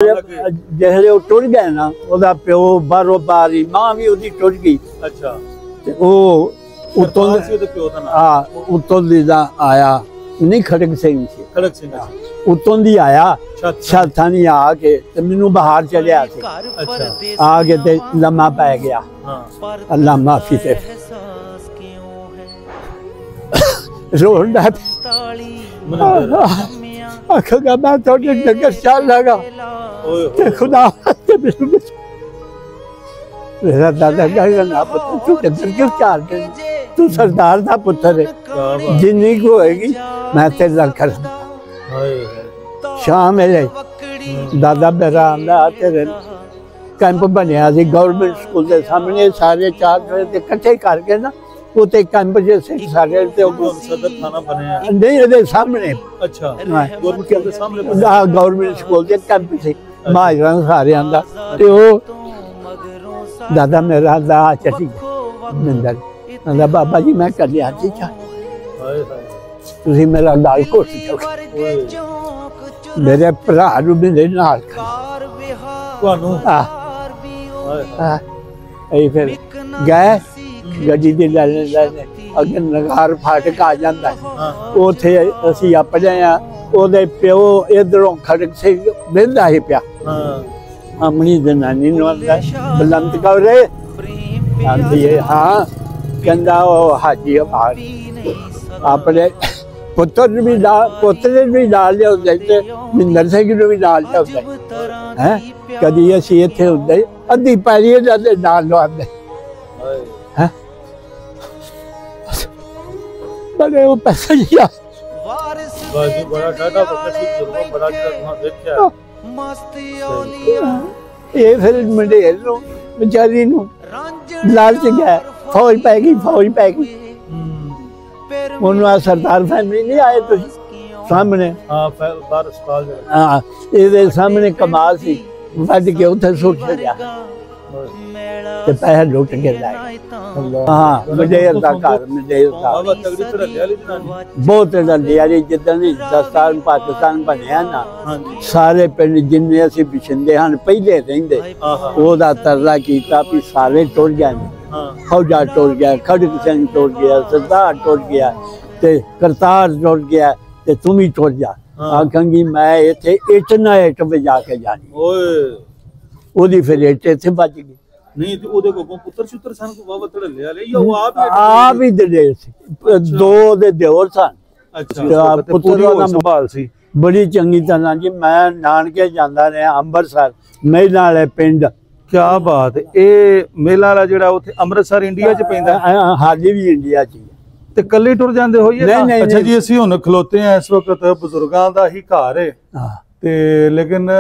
ਜਿਹੜੇ ਉਹ ਟੁਰ ਗਏ ਨਾ, ਉਹਦਾ ਪਿਓ ਬਾਹਰੋਂ ਬਾਹਰ ਹੀ, ਮਾਂ ਵੀ ਉਹਦੀ ਟੁਰ ਗਈ। ਅੱਛਾ। ਤੇ ਉਹ ਉਤੋਂ ਉਤੋਂ ਦੀ ਦਾ ਆਇਆ ਨਹੀਂ, ਖੜਕ ਸਿੰਘ ਸੀ। ਖੜਕ ਸਿੰਘ ਉਤੋਂ ਦੀ ਆਇਆ ਛਾਤਾਂ ਨਹੀਂ ਆ ਕੇ ਤੇ ਮੈਨੂੰ ਬਾਹਰ ਚੜਿਆ ਸੀ। ਅੱਛਾ। ਆ ਕੇ ਤੇ ਲੰਮਾ ਪੈ ਗਿਆ। ਅੱਲਾ ਮਾਫੀ ਤੇ रोन आखा मैं थोड़े डंगर चाल लगा खुदा मेरा दादा कहेगा ना पुत्र तू डंगर क्यों चाल दे, तू सरदार का पुत्र है, जिन्नी को होएगी मैं तेरे नाल करूंगा। शाम है दादा मेरा आंदा तेरे कैंप बनया सी गवर्नमेंट स्कूल के सामने, सारे 4 बजे इकट्ठे करके ना उते कैंप जैसे सारे सदर थाना बनया नहीं ਇਹਦੇ ਸਾਹਮਣੇ। ਅੱਛਾ। ਗਵਰਨਮੈਂਟ ਦੇ ਸਾਹਮਣੇ ਗਵਰਨਮੈਂਟ ਸਕੂਲ ਦੇ ਕੈਂਪ ਸੀ ਮਾਜਰਾਂ ਸਾਰਿਆਂ ਦਾ। ਤੇ ਉਹ ਦਾਦਾ ਮੇਰਾ ਦਾ ਚੱਟੀ ਨਿੰਦਰ ਕਹਿੰਦਾ ਬਾਬਾ ਜੀ ਮੈਂ ਕੱਲਿਆ ਜੀ ਚਾ ਤੁਸੀਂ ਮੇਰਾ ਗਾਲ ਘੋਟ ਦਿਓ। ਮੇਰੇ ਭਰਾ ਨੂੰ ਮੇਰੇ ਨਾਲ ਤੁਹਾਨੂੰ ਇਹ ਫਿਰ ਗਏ ਗੱਡੀ ਦੇ ਲੈਣੇ ਅੱਗੇ ਨਗਾਰ ਫਾਟਕ ਆ ਜਾਂਦਾ, ਉੱਥੇ ਅਸੀਂ ਆਪਣੇ ਆ। ਉਹਦੇ ਪਿਓ ਇਧਰੋਂ ਖੜਕ ਸਿੰਘ ਬਹਿੰਦਾ ਹੀ ਪਿਆ। ਆਪਣੀ ਜਨਾਨੀ ਨੂੰ ਆਂਦਾ ਬਲੰਦ ਕੌਰੇ ਆਂਦੀ ਹੈ। ਹਾਂ ਕਹਿੰਦਾ ਉਹ ਹਾਜੀ ਆਪਣੇ ਪੁੱਤਰ ਨੂੰ ਵੀ ਨਾਲ ਲਿਆਉਂਦੇ ਤੇ ਮਹਿੰਦਰ ਸਿੰਘ ਨੂੰ ਵੀ ਨਾਲ ਲਿਆਉਂਦੇ ਹੈ। ਕਦੀ ਅਸੀਂ ਇੱਥੇ ਹੁੰਦੇ ਅੱਧੀ ਪੈਰੀ ਇਹਨਾਂ ਦੇ ਨਾਲ ਲਵਾਉਂਦੇ ਹੈ। बड़े वो पैसा लिया बाजी बड़ा टाटा बकसी जुर्म बड़ा जरा देखया ये फिर मंडेर नु बेचारी नु लालच गया, फौज पै गई उन्होंने सरदार फैमिली नहीं आए तो सामने। हां बार अस्पताल हां ये सामने कमाल सी वड के उथे सुट गया ते पैसा लुट के लाए। हाँ मंडेर दा घर मंडेर दा बहुत डलिया जिदन हिंदुस्तान पाकिस्तान बनया ना, सारे पिंड जिन्ने असीं बिछिंदे हन पहले रहिंदे ओहदा तरला कीता भी सारे टुर गए। फौजा टुर गया, खड़क सिंह टुर गया, सरदार टुर गया ते करतार टुर गया ते तुम ही टुर जा। आखांगी मैं इत्थे इट ना इट वजा के जानी। ओदी फिर इट इत्थे बच गई। नहीं तो ओदे को पुत्र सुत्र सन को बाबा तड़ ले ले या वो आप ही दे सी दो दे देवर सन। अच्छा। पुत्र दा संभाल सी बड़ी चंगी तरह जी। मैं नानके जांदा रहा अंबरसर मेला वाले पिंड। क्या बात है। ए मेला वाला जेड़ा उथे अमृतसर इंडिया च पैंदा। हाजी भी इंडिया च ते कल्ले टुर जांदे होइए। नहीं अच्छा जी ਅਸੀਂ ਹੁਣ ਖਲੋਤੇ ਆ ਇਸ ਵਕਤ ਬਜ਼ੁਰਗਾਂ ਦਾ ਹੀ ਘਰ ਹੈ ਤੇ ਲੇਕਿਨ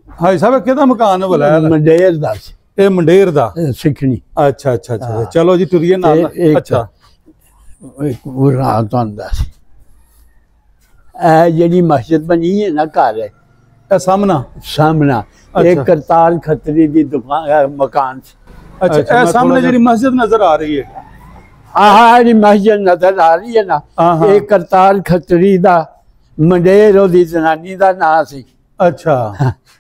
ਹਾਈ ਸਾਹਿਬ ਕਿਹਦਾ ਮਕਾਨ ਬੁਲਾਇਆ? ਮੰਡੇਰ ਦਾ। ਇਹ ਮੰਡੇਰ ਦਾ ਸਿੱਖਣੀ। ਅੱਛਾ ਅੱਛਾ ਅੱਛਾ ਚਲੋ ਜੀ ਟੁਰੀਏ ਨਾਲ। ਅੱਛਾ ਉਹ ਰਾਤ ਆਂਦਾ ਸੀ। ਇਹ ਜਿਹੜੀ ਮਸਜਿਦ ਬਣੀ ਹੈ ਨਾ ਘਰ ਹੈ ਇਹ ਸਾਹਮਣਾ एक करतार खत्री दी दुकान मकान। अच्छा ए सामने जेडी मस्जिद नजर आ रही है, आह मस्जिद नजर आ रही है ना, एक करतार खत्री दा मंडेर ओदी जनानी दा नाम सी। अच्छा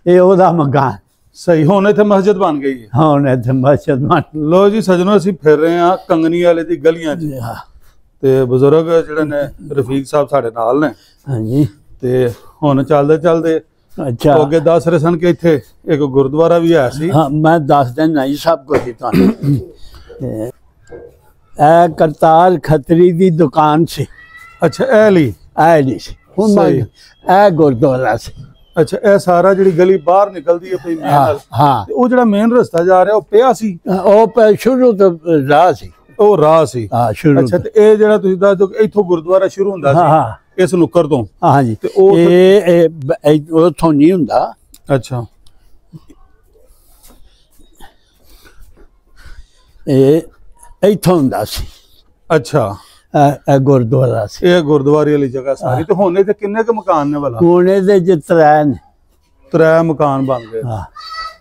ये ओदा मकान। सही हुण इत्थे मस्जिद बन गई है। हुण इत्थे मस्जिद बन। लो जी सजनों ਅਸੀਂ फिर रहे हैं कंगनी वाले दी गलियां च ते बुजुर्ग ਜਿਹੜੇ ਨੇ रफीक साहब ਸਾਡੇ ਨਾਲ ਨੇ। ਹਾਂਜੀ ਤੇ ਹੁਣ ਚੱਲਦੇ अच्छा अगे दस रहे सन कि इत्थे एक गुरुद्वारा भी है सी। हाँ मैं दस दिन नहीं सब कुछ करतार खत्री दी दुकान सी। अच्छा ऐली सी हुण ए गुरुद्वारा सी। अच्छा ए सारा जेडी गली बाहर निकलदी है पई मेन नाल। हां ते ओ जेड़ा मेन रास्ता जा रहा ओ पिया सी। ओ शुरू तो राह सी। ओ राह सी। हां शुरू। अच्छा ते ए जेड़ा तुसी दस दो इथों गुरुद्वारा शुरू हुंदा सी। हां इस नुक्कर तो। हाँ जी ते ओ उथों नहीं हुंदा। अच्छा इथों हुंदा सी। अच्छा गुरुद्वारा सी। ये गुरुद्वारे वाली जगह सारी ते हुण इत्थे किन्ने क मकान ने भला? हुण इहदे च त्रै मकान बन गए।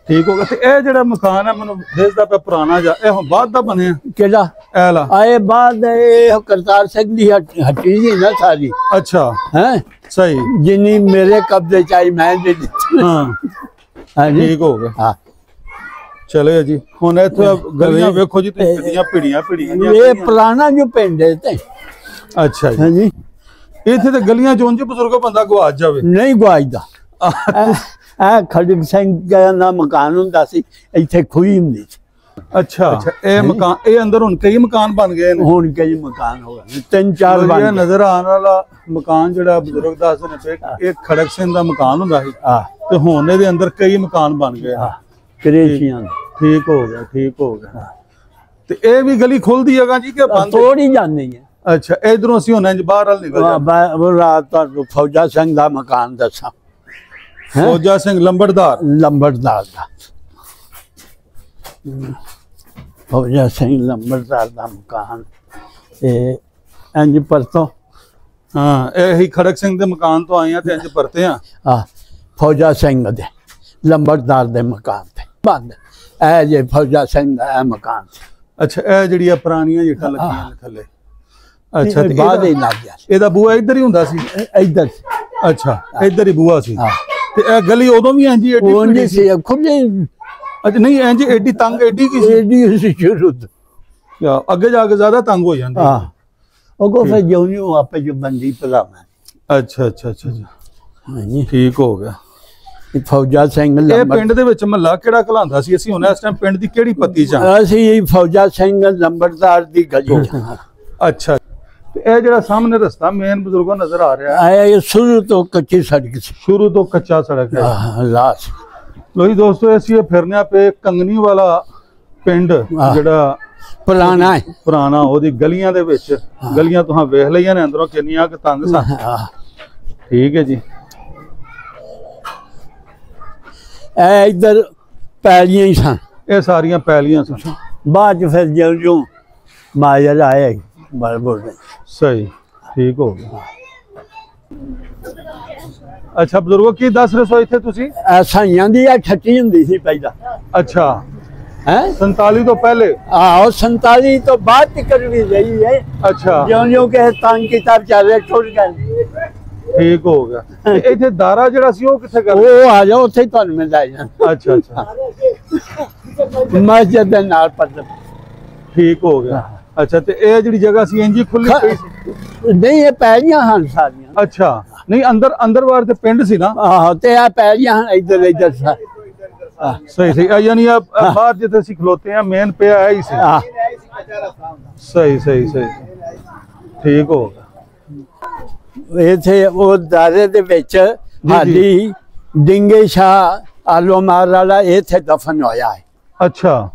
ਠੀਕ ਹੋ ਗਿਆ। ਤੇ ਇਹ ਜਿਹੜਾ ਮਕਾਨ ਹੈ ਮੈਨੂੰ ਦਿਸਦਾ ਪਿਆ ਪੁਰਾਣਾ ਜਿਹਾ, ਇਹ ਹੁਣ ਬਾਅਦ ਦਾ ਬਣਿਆ ਕਿਹੜਾ ਐਲਾ? ਆਏ ਬਾਅਦ ਇਹ ਕਰਤਾਰ ਸਿੰਘ ਦੀ ਹੱਟੀ ਸੀ ਨਾ ਸਾਰੀ। ਅੱਛਾ ਹੈ ਸਹੀ। ਜਿੰਨੀ ਮੇਰੇ ਕਬਜ਼ੇ ਚ ਆਈ ਮੈਂ ਦੇ ਦਿੱਤੀ। ਹਾਂ ਹਾਂਜੀ ਠੀਕ ਹੋ ਗਿਆ। ਹਾਂ ਚਲੇ ਜੀ ਹੁਣ ਇੱਥੇ ਗਲੀਆਂ ਵੇਖੋ ਜੀ, ਤੁਸੀਂ ਕਿੰਨੀਆਂ ਭਿੜੀਆਂ ਇਹ ਪੁਰਾਣਾ ਜੋ ਪਿੰਡ ਹੈ ਤੇ। ਅੱਛਾ ਜੀ ਹਾਂਜੀ ਇੱਥੇ ਤੇ ਗਲੀਆਂ ਚੋਂ ਜੀ ਬਜ਼ੁਰਗੋ ਬੰਦਾ ਗਵਾਚ ਜਾਵੇ ਨਹੀਂ ਗਵਾਚਦਾ। ਇਹ ਖੜਕ ਸਿੰਘ ਦਾ ਮਕਾਨ ਹੁੰਦਾ ਸੀ, ਇੱਥੇ ਖੂਹੀ ਹੁੰਦੀ ਸੀ। ਅੱਛਾ ਅੱਛਾ ਇਹ ਮਕਾਨ, ਇਹ ਅੰਦਰ ਹੁਣ ਕਈ ਮਕਾਨ ਬਣ ਗਏ ਨੇ। ਹੁਣ ਕਈ ਮਕਾਨ ਹੋ ਗਏ, 3-4 ਬਣ ਗਏ। ਨਜ਼ਰ ਆਉਣ ਵਾਲਾ ਮਕਾਨ ਜਿਹੜਾ ਬਜ਼ੁਰਗ ਦੱਸਦੇ ਨੇ ਪਏ, ਇਹ ਖੜਕ ਸਿੰਘ ਦਾ ਮਕਾਨ ਹੁੰਦਾ ਸੀ ਤੇ ਹੁਣ ਇਹਦੇ ਅੰਦਰ ਕਈ ਮਕਾਨ ਬਣ ਗਏ। ਕ੍ਰੇਸ਼ੀਆਂ ਠੀਕ ਹੋ ਗਿਆ, ਠੀਕ ਹੋ ਗਿਆ। ਤੇ ਇਹ ਵੀ ਗਲੀ ਖੁੱਲਦੀ ਹੈਗਾ ਜੀ ਕਿ ਬੰਦ? ਤੋੜ ਹੀ ਜਾਂਦੀ ਹੈ। ਅੱਛਾ ਇਧਰੋਂ ਅਸੀਂ ਹੁਣ ਇੰਜ ਬਾਹਰ ਵੱਲ ਨਿਕਲ ਜਾਂਦੇ। ਉਹ ਰਾਤ ਤੁਹਾਨੂੰ ਫੌਜਾ ਸਿੰਘ ਦਾ ਮਕਾਨ ਦੱਸਾਂ। ਫੌਜਾ ਸਿੰਘ ਲੰਬੜਦਾਰ ਲੰਬੜਦਾਰ ਦਾ, ਫੌਜਾ ਸਿੰਘ ਲੰਬੜਦਾਰ ਦਾ ਮਕਾਨ ਇਹ ਇੰਜ ਪਰਤੋਂ। ਹਾਂ ਇਹੀ ਖੜਕ ਸਿੰਘ ਦੇ ਮਕਾਨ ਤੋਂ ਆਏ ਆ ਤੇ ਇੰਜ ਪਰਤੇ ਆ। ਫੌਜਾ ਸਿੰਘ ਦੇ ਲੰਬੜਦਾਰ ਦੇ ਮਕਾਨ ਤੇ ਬੰਦ। ਇਹ ਜੇ ਫੌਜਾ ਸਿੰਘ ਦਾ ਇਹ ਮਕਾਨ ਸੀ। ਅੱਛਾ ਇਹ ਜਿਹੜੀਆਂ ਪੁਰਾਣੀਆਂ ਜਿੱਟਾਂ ਲੱਗੀਆਂ ਨੇ ਥੱਲੇ। ਅੱਛਾ ਤੇ ਬਾਅਦ ਹੀ ਲੱਗ ਗਿਆ। ਇਹਦਾ ਬੂਹਾ ਇੱਧਰ ਹੀ ਹੁੰਦਾ ਸੀ? ਇੱਧਰ। ਅੱਛਾ ਇੱਧਰ ਹੀ ਬੂਹਾ ਸੀ। ਤੇ ਇਹ ਗਲੀ ਉਦੋਂ ਵੀ ਇੰਜ ਏਡੀ ਸੀ ਖੁੱਲੇ? ਅੱਛਾ ਨਹੀਂ ਇੰਜ ਏਡੀ ਤੰਗ ਏਡੀ ਕੀ ਸੀ? ਏਡੀ ਸੀ ਸ਼ੁਰੂ ਤੋਂ। ਅੱਗੇ ਜਾ ਕੇ ਜ਼ਿਆਦਾ ਤੰਗ ਹੋ ਜਾਂਦੀ। ਉਹ ਕੋ ਫਿਰ ਜਿਉਂ ਆਪੇ ਜੋ ਬੰਦੀ ਪਲਾ ਮੈਂ। ਅੱਛਾ ਅੱਛਾ ਅੱਛਾ ਹਾਂਜੀ ਠੀਕ ਹੋ ਗਿਆ। ਫੌਜਾ ਸਿੰਘ ਇਹ ਪਿੰਡ ਦੇ ਵਿੱਚ ਮਹੱਲਾ ਕਿਹੜਾ ਕਲਾਂਦਾ ਸੀ? ਅਸੀਂ ਹੁਣ ਇਸ ਟਾਈਮ ਪਿੰਡ ਦੀ ਕਿਹੜੀ ਪੱਤੀ ਚ? ਅਸੀਂ ਫੌਜਾ ਸਿੰਘ ਲੰਬੜਦਾਰ ਦੀ ਗਲੀ ਚ। ਅੱਛਾ ਇਹ ਜਿਹੜਾ ਸਾਹਮਣੇ ਰਸਤਾ ਮੇਨ ਬਜ਼ੁਰਗੋ ਨਜ਼ਰ ਆ ਰਿਹਾ ਹੈ, ਇਹ ਸ਼ੁਰੂ ਤੋਂ ਕੱਚੀ ਸੜਕ ਸੀ। ਸ਼ੁਰੂ ਤੋਂ ਕੱਚਾ ਸੜਕ ਹੈ। ਲਾਸ ਲੋਈ ਦੋਸਤੋ ਅਸੀਂ ਫਿਰਨਿਆ ਪਏ ਕੰਗਨੀ ਵਾਲਾ ਪਿੰਡ ਜਿਹੜਾ ਪੁਰਾਣਾ ਹੈ, ਪੁਰਾਣਾ, ਉਹਦੀ ਗਲੀਆਂ ਦੇ ਵਿੱਚ ਗਲੀਆਂ ਤੁਸੀਂ ਵੇਖ ਲਈਆਂ ਨੇ ਅੰਦਰੋਂ ਕਿੰਨੀਆਂ ਕਿ ਤੰਗ ਸਨ। ਠੀਕ ਹੈ ਜੀ। ਇਹ ਇੱਧਰ ਪੈਲੀਆਂ ਹੀ ਸਨ, ਇਹ ਸਾਰੀਆਂ ਪੈਲੀਆਂ ਸਨ। ਬਾਅਦ ਚ ਫਿਰ ਜਿਉਂ ਮਾਜਰ ਆਏ ਬਰਬਰ। ਸਹੀ ਠੀਕ ਹੋ ਗਿਆ। ਅੱਛਾ ਬਜ਼ੁਰਗੋ ਕੀ ਦੱਸ ਰਹੇ ਸੋ ਇੱਥੇ ਤੁਸੀਂ? ਸਾਈਆਂ ਦੀ ਆ ਛੱਟੀ ਹੁੰਦੀ ਸੀ ਪਹਿਲਾਂ। ਅੱਛਾ ਹੈ 47 ਤੋਂ ਪਹਿਲੇ? ਆਹੋ 47 ਤੋਂ ਬਾਅਦ ਤੱਕ ਵੀ ਰਹੀ ਹੈ। ਅੱਛਾ ਜਿਉਂ ਕਿ ਤੰਗ ਕਿਤਾਬ ਚੱਲੇ ਟੁੱਟ ਗਏ। ਠੀਕ ਹੋ ਗਿਆ। ਇੱਥੇ ਦਾਰਾ ਜਿਹੜਾ ਸੀ ਉਹ ਕਿੱਥੇ ਕਰ? ਉਹ ਆ ਜਾਓ ਉੱਥੇ ਤੁਹਾਨੂੰ ਮਿਲ ਜਾਏ। ਅੱਛਾ ਅੱਛਾ ਮਸਜਿਦ ਦੇ ਨਾਲ ਪੜਦੇ। ਠੀਕ ਹੋ ਗਿਆ। ਅੱਛਾ ਤੇ ਇਹ ਜਿਹੜੀ ਜਗ੍ਹਾ ਸੀ ਇੰਜੀ ਖੁੱਲੀ ਪਈ ਸੀ? ਨਹੀਂ ਇਹ ਪੈਲੀਆਂ ਹਨ ਸਾਰੀਆਂ। ਅੱਛਾ ਨਹੀਂ ਅੰਦਰ ਵਾਰ ਤੇ ਪਿੰਡ ਸੀ ਨਾ? ਆਹੋ ਤੇ ਆ ਪੈਲੀਆਂ ਹਨ ਇੱਧਰ ਇੱਧਰ। ਸਹੀ ਸਹੀ ਯਾਨੀ ਬਾਹਰ ਜਿੱਥੇ ਅਸੀਂ ਖਲੋਤੇ ਆ ਮੇਨ ਪਿਆ ਹੈ ਹੀ ਸੀ। ਸਹੀ ਸਹੀ ਸਹੀ ਠੀਕ ਹੋ ਗਿਆ। ਇੱਥੇ ਉਹ ਦਾਰੇ ਦੇ ਵਿੱਚ ਹਾਲੀ ਡਿੰਗੇ ਸ਼ਾਹ ਆਲੋਮਾਰ ਵਾਲਾ ਇੱਥੇ ਦਫਨ ਹੋਇਆ ਹੈ। ਅੱਛਾ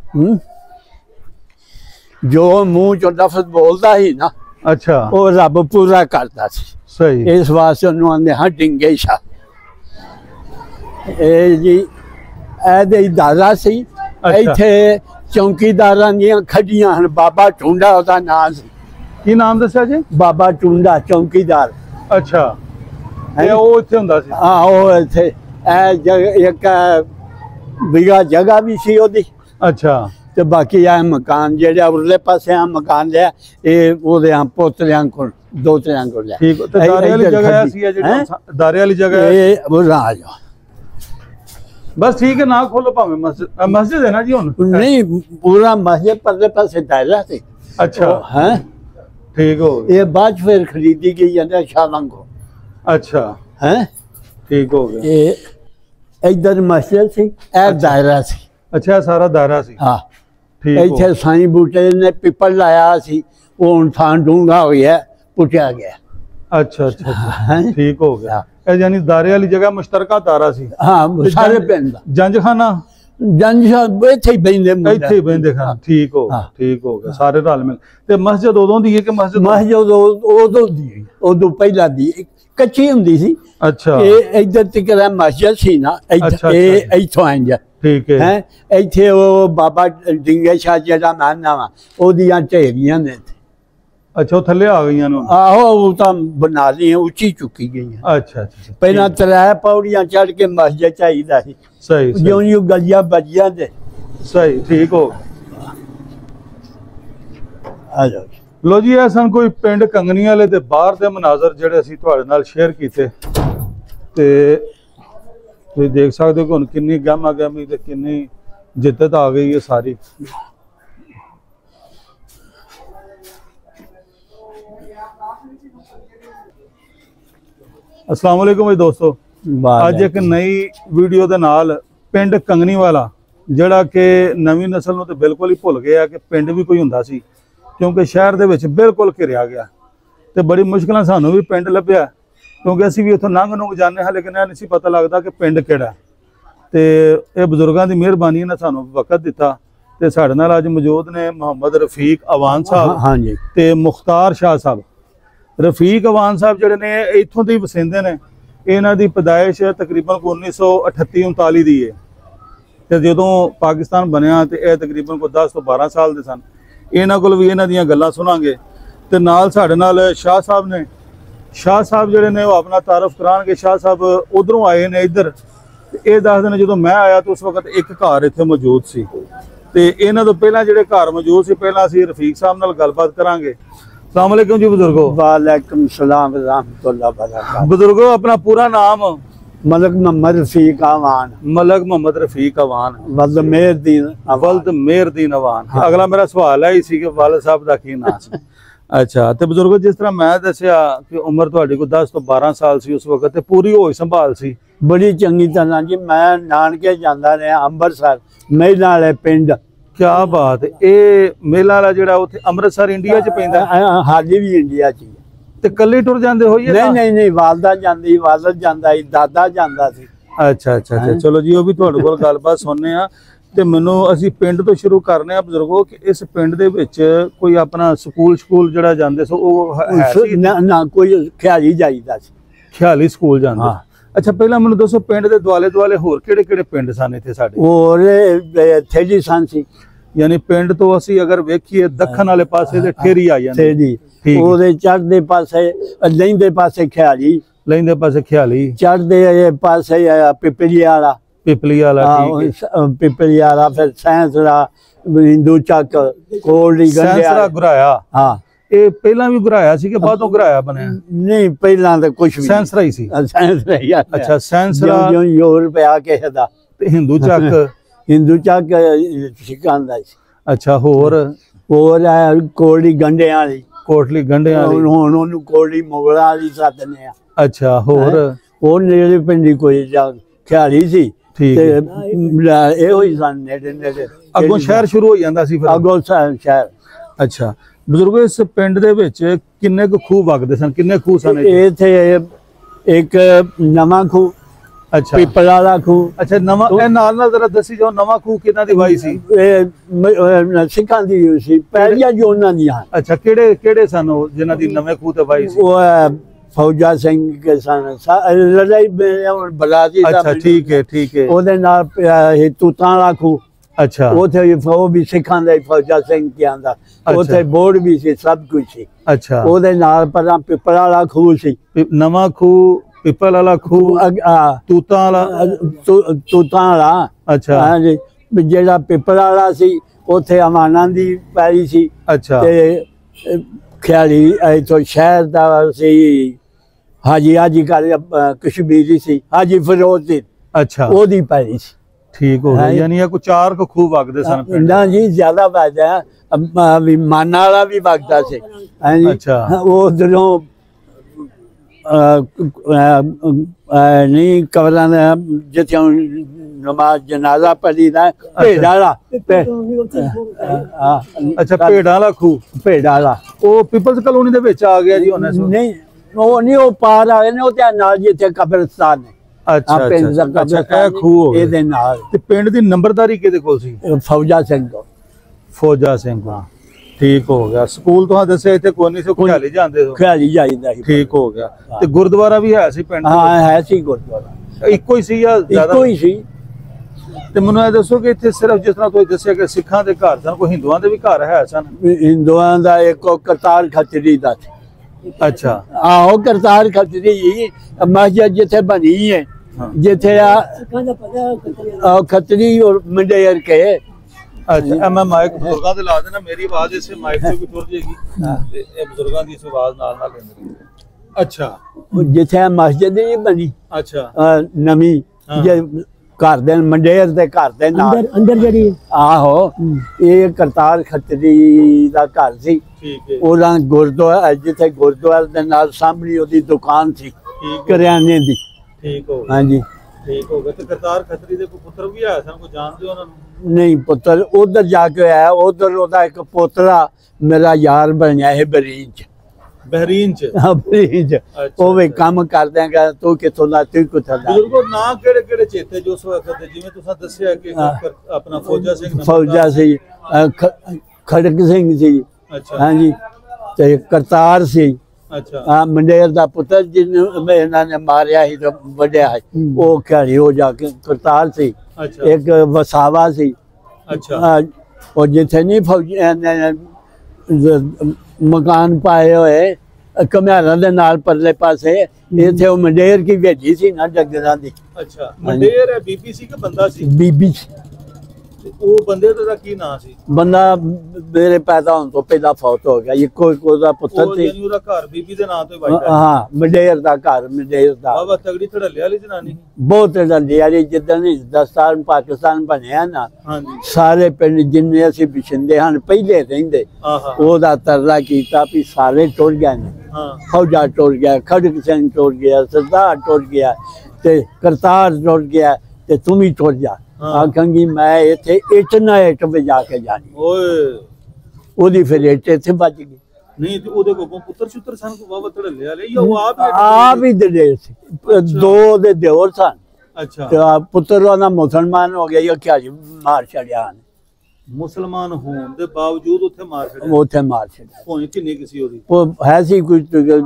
ਜੋ ਮੂੰਹ ਚੋਂ ਲਫ਼ਜ਼ ਬੋਲਦਾ ਹੀ ਨਾ, ਅੱਛਾ ਉਹ ਰੱਬ ਪੂਰਾ ਕਰਦਾ ਸੀ। ਸਹੀ ਇਸ ਵਾਸਤੇ ਉਹਨੂੰ ਆਂਦੇ ਹਾਂ ਡਿੰਗੇ ਸ਼ਾਹ। ਇਹ ਜੀ ਇਹਦੇ ਦਾਦਾ ਸੀ। ਇੱਥੇ ਚੌਂਕੀਦਾਰਾਂ ਦੀਆਂ ਖੱਡੀਆਂ ਹਨ। ਬਾਬਾ ਟੁੰਡਾ ਉਹਦਾ ਨਾਮ ਸੀ। ਕੀ ਨਾਮ ਦੱਸਿਆ ਜੀ? ਬਾਬਾ ਟੁੰਡਾ ਚੌਂਕੀਦਾਰ। ਅੱਛਾ ਇਹ ਉਹ ਇੱਥੇ ਹੁੰਦਾ ਸੀ? ਉਹ ਇੱਥੇ ਇੱਕ ਬਿਗਾ ਜਗ੍ਹਾ ਵੀ ਸੀ ਉਹਦੀ। ਅੱਛਾ ਤੇ ਬਾਕੀ ਆ ਮਕਾਨ ਜਿਹੜਾ ਉਰਲੇ ਪਾਸੇ ਆ ਮਕਾਨ ਲਿਆ, ਇਹ ਉਹਦੇ ਆ ਪੋਤਰਿਆਂ ਕੋਲ, ਦੋਤਰਿਆਂ ਕੋਲ ਲਿਆ। ਠੀਕ ਤੇ ਦਾਰੇ ਵਾਲੀ ਜਗ੍ਹਾ ਸੀ ਜਿਹੜੀ ਦਾਰੇ ਵਾਲੀ ਜਗ੍ਹਾ ਇਹ ਉਹ ਰਾਜ। ਬਸ ਠੀਕ ਹੈ ਨਾ ਖੋਲੋ ਭਾਵੇਂ ਮਸਜਿਦ ਹੈ ਨਾ ਜੀ ਹੁਣ? ਨਹੀਂ ਪੂਰਾ ਮਸਜਿਦ ਪਰਲੇ ਪਾਸੇ ਦਾਇਰਾ ਸੀ। ਅੱਛਾ ਹੈ ਠੀਕ ਹੋ ਗਿਆ। ਇਹ ਬਾਅਦ ਫਿਰ ਖਰੀਦੀ ਗਈ ਜਾਂਦੇ ਸ਼ਾਲਾਂ ਕੋ। ਅੱਛਾ ਹੈ ਠੀਕ ਹੋ ਗਿਆ। ਇਹ ਇੱਧਰ ਮਸਜਿਦ ਸੀ, ਇਹ ਦਾਇਰਾ ਸੀ। ਅੱਛਾ ਸਾਰਾ ਦਾਇਰਾ ਸੀ। ਹਾਂ ਠੀਕ ਇੱਥੇ ਸਾਈਂ ਬੂਟੇ ਨੇ ਪਿੱਪਲ ਲਾਇਆ ਸੀ, ਉਹ ਹੁਣ ਥਾਂ ਡੂੰਘਾ ਹੋਇਆ, ਪੁੱਟਿਆ ਗਿਆ। ਅੱਛਾ ਅੱਛਾ ਠੀਕ ਹੋ ਗਿਆ। ਇਹ ਯਾਨੀ ਦਾਰੇ ਵਾਲੀ ਜਗ੍ਹਾ ਮੁਸ਼ਤਰਕਾ ਦਾਰਾ ਸੀ। ਹਾਂ ਸਾਰੇ ਪਿੰਡ ਦਾ ਜੰਜਖਾਨਾ। ਜੰਜ ਇੱਥੇ ਹੀ ਬਹਿੰਦੇ, ਇੱਥੇ ਹੀ ਬਹਿੰਦੇ ਖਾਨ। ਠੀਕ ਹੋ ਠੀਕ ਹੋ ਗਿਆ। ਸਾਰੇ ਰਲ ਮਿਲ। ਤੇ ਮਸਜਿਦ ਉਦੋਂ ਦੀ ਹੈ ਕਿ ਮਸਜਿਦ ਉਦੋਂ ਦੀ? ਉਦੋਂ ਪਹਿਲਾਂ ਦੀ ਕੱਚੀ ਹੁੰਦੀ ਸੀ। ਅੱਛਾ ਇਹ ਇੱਧਰ ਤੱਕ ਮਸਜਿਦ ਸੀ ਨਾ, ਇਹ ਇੱਥੋਂ ਆਏ ਜਾ। ਠੀਕ ਹੈ। ਇੱਥੇ ਉਹ ਬਾਬਾ ਡਿੰਗੇ ਸ਼ਾਹ ਜਿਹੜਾ ਨਾਮ ਵਾ, ਉਹਦੀਆਂ ਢੇਰੀਆਂ ਨੇ। ਅੱਛਾ ਉਹ ਥੱਲੇ ਆ ਗਈਆਂ ਨੂੰ। ਆਹੋ ਉਹ ਤਾਂ ਬਣਾ ਲਈਆਂ, ਉੱਚੀ ਚੁੱਕੀ ਗਈਆਂ। ਅੱਛਾ ਅੱਛਾ ਪਹਿਲਾਂ 3 ਪੌੜੀਆਂ ਚੜ ਕੇ ਮਸਜਿਦ ਚਾਹੀਦਾ ਸੀ, ਸਹੀ ਜਿਉਂ ਗਲੀਆਂ ਬੱਜੀਆਂ ਤੇ ਸਹੀ ਠੀਕ ਹੋ। ਆ ਜਾਓ। ਲੋ ਜੀ ਇਹ ਸਨ ਕੋਈ ਪਿੰਡ ਕੰਗਨੀ ਵਾਲੇ ਦੇ ਬਾਹਰ ਦੇ ਮਨਾਜ਼ਰ ਜਿਹੜੇ ਅਸੀਂ ਤੁਹਾਡੇ ਨਾਲ ਸ਼ੇਅਰ ਕੀਤੇ, ਤੇ ਤੁਸੀਂ ਦੇਖ ਸਕਦੇ ਹੋ ਕਿ ਹੁਣ ਕਿੰਨੀ ਗਹਿਮਾ ਗਹਿਮੀ ਤੇ ਕਿੰਨੀ ਜਿੱਦਤ ਆ ਗਈ ਹੈ ਸਾਰੀ। अस्सलाम वालेकुम जी दोस्तों, अज एक नई वीडियो के नाल पिंड कंगनी वाला जिहड़ा कि नवीं नस्ल नूं ते बिल्कुल ही भुल गया कि पिंड भी कोई हुंदा सी, क्योंकि शहर दे विच बिल्कुल घिरिया गया ते बड़ी मुश्किल सानूं भी पिंड लभ्या, क्योंकि असीं भी उत्थों लंघ नुंघ जाने हां, लेकिन इह नहीं सी पता लगदा कि पिंड किहड़ा। ते इह बजुर्गां दी मिहरबानी ने सानूं वक्त दिता ते साडे नाल अज मौजूद ने मुहम्मद रफीक अवान साहब हाँ जी ते मुख्तार शाह साहब। रफीक अवान साहब जिहड़े ने इत्थों दे वसिंदे ने, इन्हां दी पैदाइश तकरीबन 1938-39 दी है ते जदों पाकिस्तान बनिया ते इह तकरीबन को 10 ਤੋਂ 12 साल दे सन। इन्हां कोल भी इन्हां दीयां गल्लां सुनांगे ते नाल साडे नाल शाह साहब ने। शाह साहब जिहड़े ने वो अपना तारफ करांगे। शाह साहब उधरों आए ने इधर, ये दसदे ने जदों मैं आया तो उस वक्त एक घर इत्थे मौजूद सी ते इन्हां तों पहलां जिहड़े घर मौजूद सी, पहलां असीं रफीक साहब नाल गलबात करांगे। अस्सलाम वालेकुम जी बुजुर्गो। वालेकुम सलाम रहमतुल्लाह बरकातहू। बुजुर्गो अपना पूरा नाम? मलक मोहम्मद रफीक अवान। मलक मोहम्मद रफीक अवान। वल्द मेहरदीन अवान। अगला मेरा सवाल है इसी के वालिद साहब दा की नाम सी? अच्छा, तो बुजुर्गो जिस तरह मैं दसिया कि उम्र तुहाडी को 10 ਤੋਂ 12 साल सी उस वक्त, पूरी होश संभाल सी? बड़ी चंगी तरह जी। मैं नानके जांदा रहा अंबरसर मेला वाले पिंड। क्या बात है। ये मेला वाला जिहड़ा उत्थे अमृतसर इंडिया च पैंदा? हाजी भी इंडिया च ते कल्ले टुर जांदे हो? नहीं वालदा जांदी, वालद जांदा ही, दादा जांदा सी। अच्छा अच्छा अच्छा, चलो जी वो भी तुहाडे कोल गलबात सुनने आ ते मैनूं असीं पिंड तो शुरू करने आ बुजुर्गो कि इस पिंड दे विच कोई अपना स्कूल जिहड़ा जांदे सो ਉਹ ਹੈ ਸੀ? ना कोई ख्याली जाईदा सी। ख्याली स्कूल जांदे। अच्छा पहला मैनूं दसो पिंड दे दुआले दुआले होर किहड़े पिंड सन इत्थे साडे? और थेजी सन सी। यानी पिंड तो असीं अगर वेखीए दखन वाले पासे ते ठेरी आ जांदी। थेजी ओदे चढ़दे पासे, लैंदे पासे ख्याली, लैंदे पासे ख्याली, चढ़दे पासे पिपली वाला। पिपली वाला पिपली वाला, फिर सैंसरा, हिंदू चक, कोली सैंसरा गुराया। हाँ ਇਹ ਪਹਿਲਾਂ ਵੀ ਗੁਰਾਇਆ ਸੀ ਕਿ ਬਾਅਦੋਂ ਗੁਰਾਇਆ ਬਣਿਆ? नहीं पहला तो कुछ भी ਸੈਂਸਰਾ ਹੀ ਸੀ। सैंसरा ही। ਅੱਛਾ ਸੈਂਸਰਾ यूरोप आके है ਤੇ ਹਿੰਦੂ ਚੱਕ। हिंदू चक सिखांदा सी। अच्छा होर कोली गंढियां वाली, कोटली गंढियां वाली, ਹੁਣ ਉਹਨੂੰ ਕੋਲੀ ਮੁਗਲਾਂ ਵਾਲੀ ਸੱਦਨੇ ਆ। अच्छा होर ਉਹ ਨੇੜੇ ਪਿੰਡੀ ਕੋਈ ਖਿਆਲੀ ਸੀ ਠੀਕ ਤੇ ਇਹੋ ਹੀ ਸਨ ਨੇੜੇ ਨੇੜੇ। ਅੱਗੋਂ ਸ਼ਹਿਰ ਸ਼ੁਰੂ ਹੋ ਜਾਂਦਾ ਸੀ ਫਿਰ? ਅੱਗੋਂ ਸ਼ਹਿਰ। ਅੱਛਾ ਬਜ਼ੁਰਗੋ ਇਸ ਪਿੰਡ ਦੇ ਵਿੱਚ ਕਿੰਨੇ ਕੁ ਖੂਹ ਵਗਦੇ ਸਨ? ਕਿੰਨੇ ਖੂਹ ਸਨ ਇੱਥੇ? ਇੱਕ ਨਵਾਂ ਖੂਹ, ਅੱਛਾ ਪਿੱਪਲ ਵਾਲਾ ਖੂਹ। ਅੱਛਾ ਨਵਾਂ, ਇਹ ਨਾਲ ਜ਼ਰਾ ਦੱਸੀ ਜਾਓ ਨਵਾਂ ਖੂਹ ਕਿਹਨਾਂ ਦੀ ਵਾਈ ਸੀ? ਇਹ ਸਿੱਖਾਂ ਦੀ ਸੀ ਪਹਿਲੀਆਂ ਜੋ ਉਹਨਾਂ ਦੀਆਂ। ਅੱਛਾ ਕਿਹੜੇ ਸਨ ਉਹ ਜਿਨ੍ਹਾਂ ਦੀ ਨਵੇਂ ਖੂਹ ਤੇ ਵਾਈ ਸੀ? ਉਹ ਫੌਜਾ ਸਿੰਘ ਕੇ ਸਨ, ਲੜਾਈ ਬਲਾਦੀ। ਅੱਛਾ ਠੀਕ ਹੈ। ਉਹਦੇ ਨਾਲ ਤੂਤਾਂ ਵਾਲਾ ਖੂਹ। अच्छा उथे वो भी सिखां दा फौजा सिंह के आंदा। उथे बोर्ड भी सी, सब कुछ सी। अच्छा ओदे नाल परा पिपल वाला खूह सी। नवा खूह, पिपल वाला खूह, तूतां वाला। अच्छा हां जी। जेड़ा पिपल वाला सी उथे अमानां दी पैली सी। अच्छा ते ख्याली तो शहर दा सी हाजी का कश्मीरी सी, हाजी फिरोज दी। अच्छा ओदी पैली सी। ठीक हो गया। यानी ये कुछ 4 को खूह वगदे सन? ना जी ज्यादा वगदा है, माना वाला भी वगदा से। अच्छा वो उधरों नहीं कबरां जिथे नमाज जनाजा पढ़ी दा भेड़ा वाला। अच्छा भेड़ा वाला खूह, भेड़ा वाला वो पीपल्स कॉलोनी दे विच आ गया जी हुणे? नहीं वो नहीं, वो पार आ गए ने, ओते नाल जिथे कब्रिस्तान है। अच्छा अच्छा खूह हो ਇਹਦੇ ਨਾਲ। ਤੇ ਪਿੰਡ ਦੀ ਨੰਬਰਦਾਰੀ ਕਿਹਦੇ ਕੋਲ ਸੀ? ਫੌਜਾ ਸਿੰਘ ਕੋਲ। ਫੌਜਾ ਸਿੰਘ ਕੋਲ। ਠੀਕ ਹੋ ਗਿਆ। ਸਕੂਲ ਤੋਂ ਦੱਸਿਆ ਇੱਥੇ ਕੋਈ ਨਹੀਂ ਸੀ, ਖਿਆਲੀ ਜਾਂਦੇ ਹੋ? ਖਿਆਲੀ ਜਾਈਦਾ ਸੀ। ਠੀਕ ਹੋ ਗਿਆ। ਤੇ ਗੁਰਦੁਆਰਾ ਵੀ ਹੈ ਸੀ ਪਿੰਡ? ਹਾਂ ਹੈ ਸੀ ਗੁਰਦੁਆਰਾ। ਇੱਕੋ ਹੀ ਸੀ ਜਾਂ ਜ਼ਿਆਦਾ? ਇੱਕੋ ਹੀ ਸੀ। ਤੇ ਮੈਨੂੰ ਇਹ ਦੱਸੋ ਕਿ ਇੱਥੇ ਸਿਰਫ ਜਿਸ ਤਰ੍ਹਾਂ ਤੁਸੀਂ ਦੱਸਿਆ ਕਿ ਸਿੱਖਾਂ ਦੇ ਘਰ ਸਨ, ਕੋਈ ਹਿੰਦੂਆਂ ਦੇ ਵੀ ਘਰ ਹੈ ਸਨ? ਹਿੰਦੂਆਂ ਦਾ ਇੱਕ ਕਰਤਾਰ ਖੱਤਰੀ ਦਾ ਸੀ। ਅੱਛਾ। ਆਹੋ ਕਰਤਾਰ ਖੱਤਰੀ ਮਸਜਿਦ ਜਿੱਥੇ ਬਣੀ ਹੈ, ਜਿੱਥੇ ਆ ਖੱਤਰੀ और मंडेर के। अच्छा, मैं माइक बुजुर्गों से ला देना, मेरी आवाज इससे माइक से भी टुर जाएगी ते ये बुजुर्गों की इस आवाज नाल नाल लेंदे। अच्छा, जिथे मस्जिद नहीं बनी। अच्छा, नवी जे घर दे मंडेर दे घर दे नाल अंदर जड़ी आहो ये करतार खत्तरी दा घर सी। ठीक है। ओदा गुरुद्वारा जिथे गुरुद्वारे दे नाल सामने ओदी दुकान सी करियाने दी। ठीक हो। हां जी ठीक हो गया। तो करतार खत्तरी दे कोई पुत्र भी आया सन, कोई जानदे हो उन्हां नूं? नहीं पुत्र उधर जाके आया, उधर ओदा एक पोतरा मेरा यार बनया है बहरीन च। बहरीन च? हां बहरीन च। अच्छा, ओ वे काम कर देगा तू किथों दा तू किथों दा। बुजुर्गो ना केड़े केड़े चेते जो उस वक्त दे, जिवें तुसां दस्सिया कि अपना फौजा सिंह फौजा सी, खड़क सिंह सी। अच्छा। हां जी ते करतार सी। अच्छा। हाँ मंडेर दा पुत्र जिन्हें इन्होंने मारिया ही तो बढ़िया है वो खड़ी हो जाके करतार सी। अच्छा। एक वसावा सी। अच्छा। और जिथे नहीं फौजी मकान पाए हुए कम्यारा दे नाल परले पासे इथे वो मंडेर की भेजी सी ना डगरा दी। अच्छा, मंडेर है बीबीसी के बंदा सी? बीबी वो बंदे दा की नाम सी? बंदा मेरे पैदा होने तो पहला फौत हो गया। इको दा पुत्र सी। यानी ओदा घर बीबी दे नाम तो वाइट है? हां मंडेर दा घर मंडेर दा। बाबा तगड़ी धड़ल्ले वाली जनानी? बहुत धड़ल्ले वाली। जिदन हिंदुस्तान पाकिस्तान बनया ना, हां जी, सारे पिंड जिन्ने असीं बिछिंदे हन पहले रहिंदे ओदा तरला कीता भी सारे टुर गए ने। हां, फौजा टुर गया, खड़क सिंह टुर गया, सरदार टुर गया ते करतार टुर गया ते तुम ही टुर जा। आखंगी मैं इथे इट ना इट बजा के जानी। ओए ओदी फिर इट इथे बज गई। नहीं ते ओदे को पुत्र सुत्र सन को बाबा धड़ल्ले वाले या वो आप ही दलेर सी? दो दे देवर सन। अच्छा। तो पुत्र वाला मुसलमान हो गया या क्या जी मार छड़िया। मुसलमान होने दे बावजूद उथे मार छड़िया? उथे मार छड़िया। भोई किन्नी किसी ओदी? वो है सी कुछ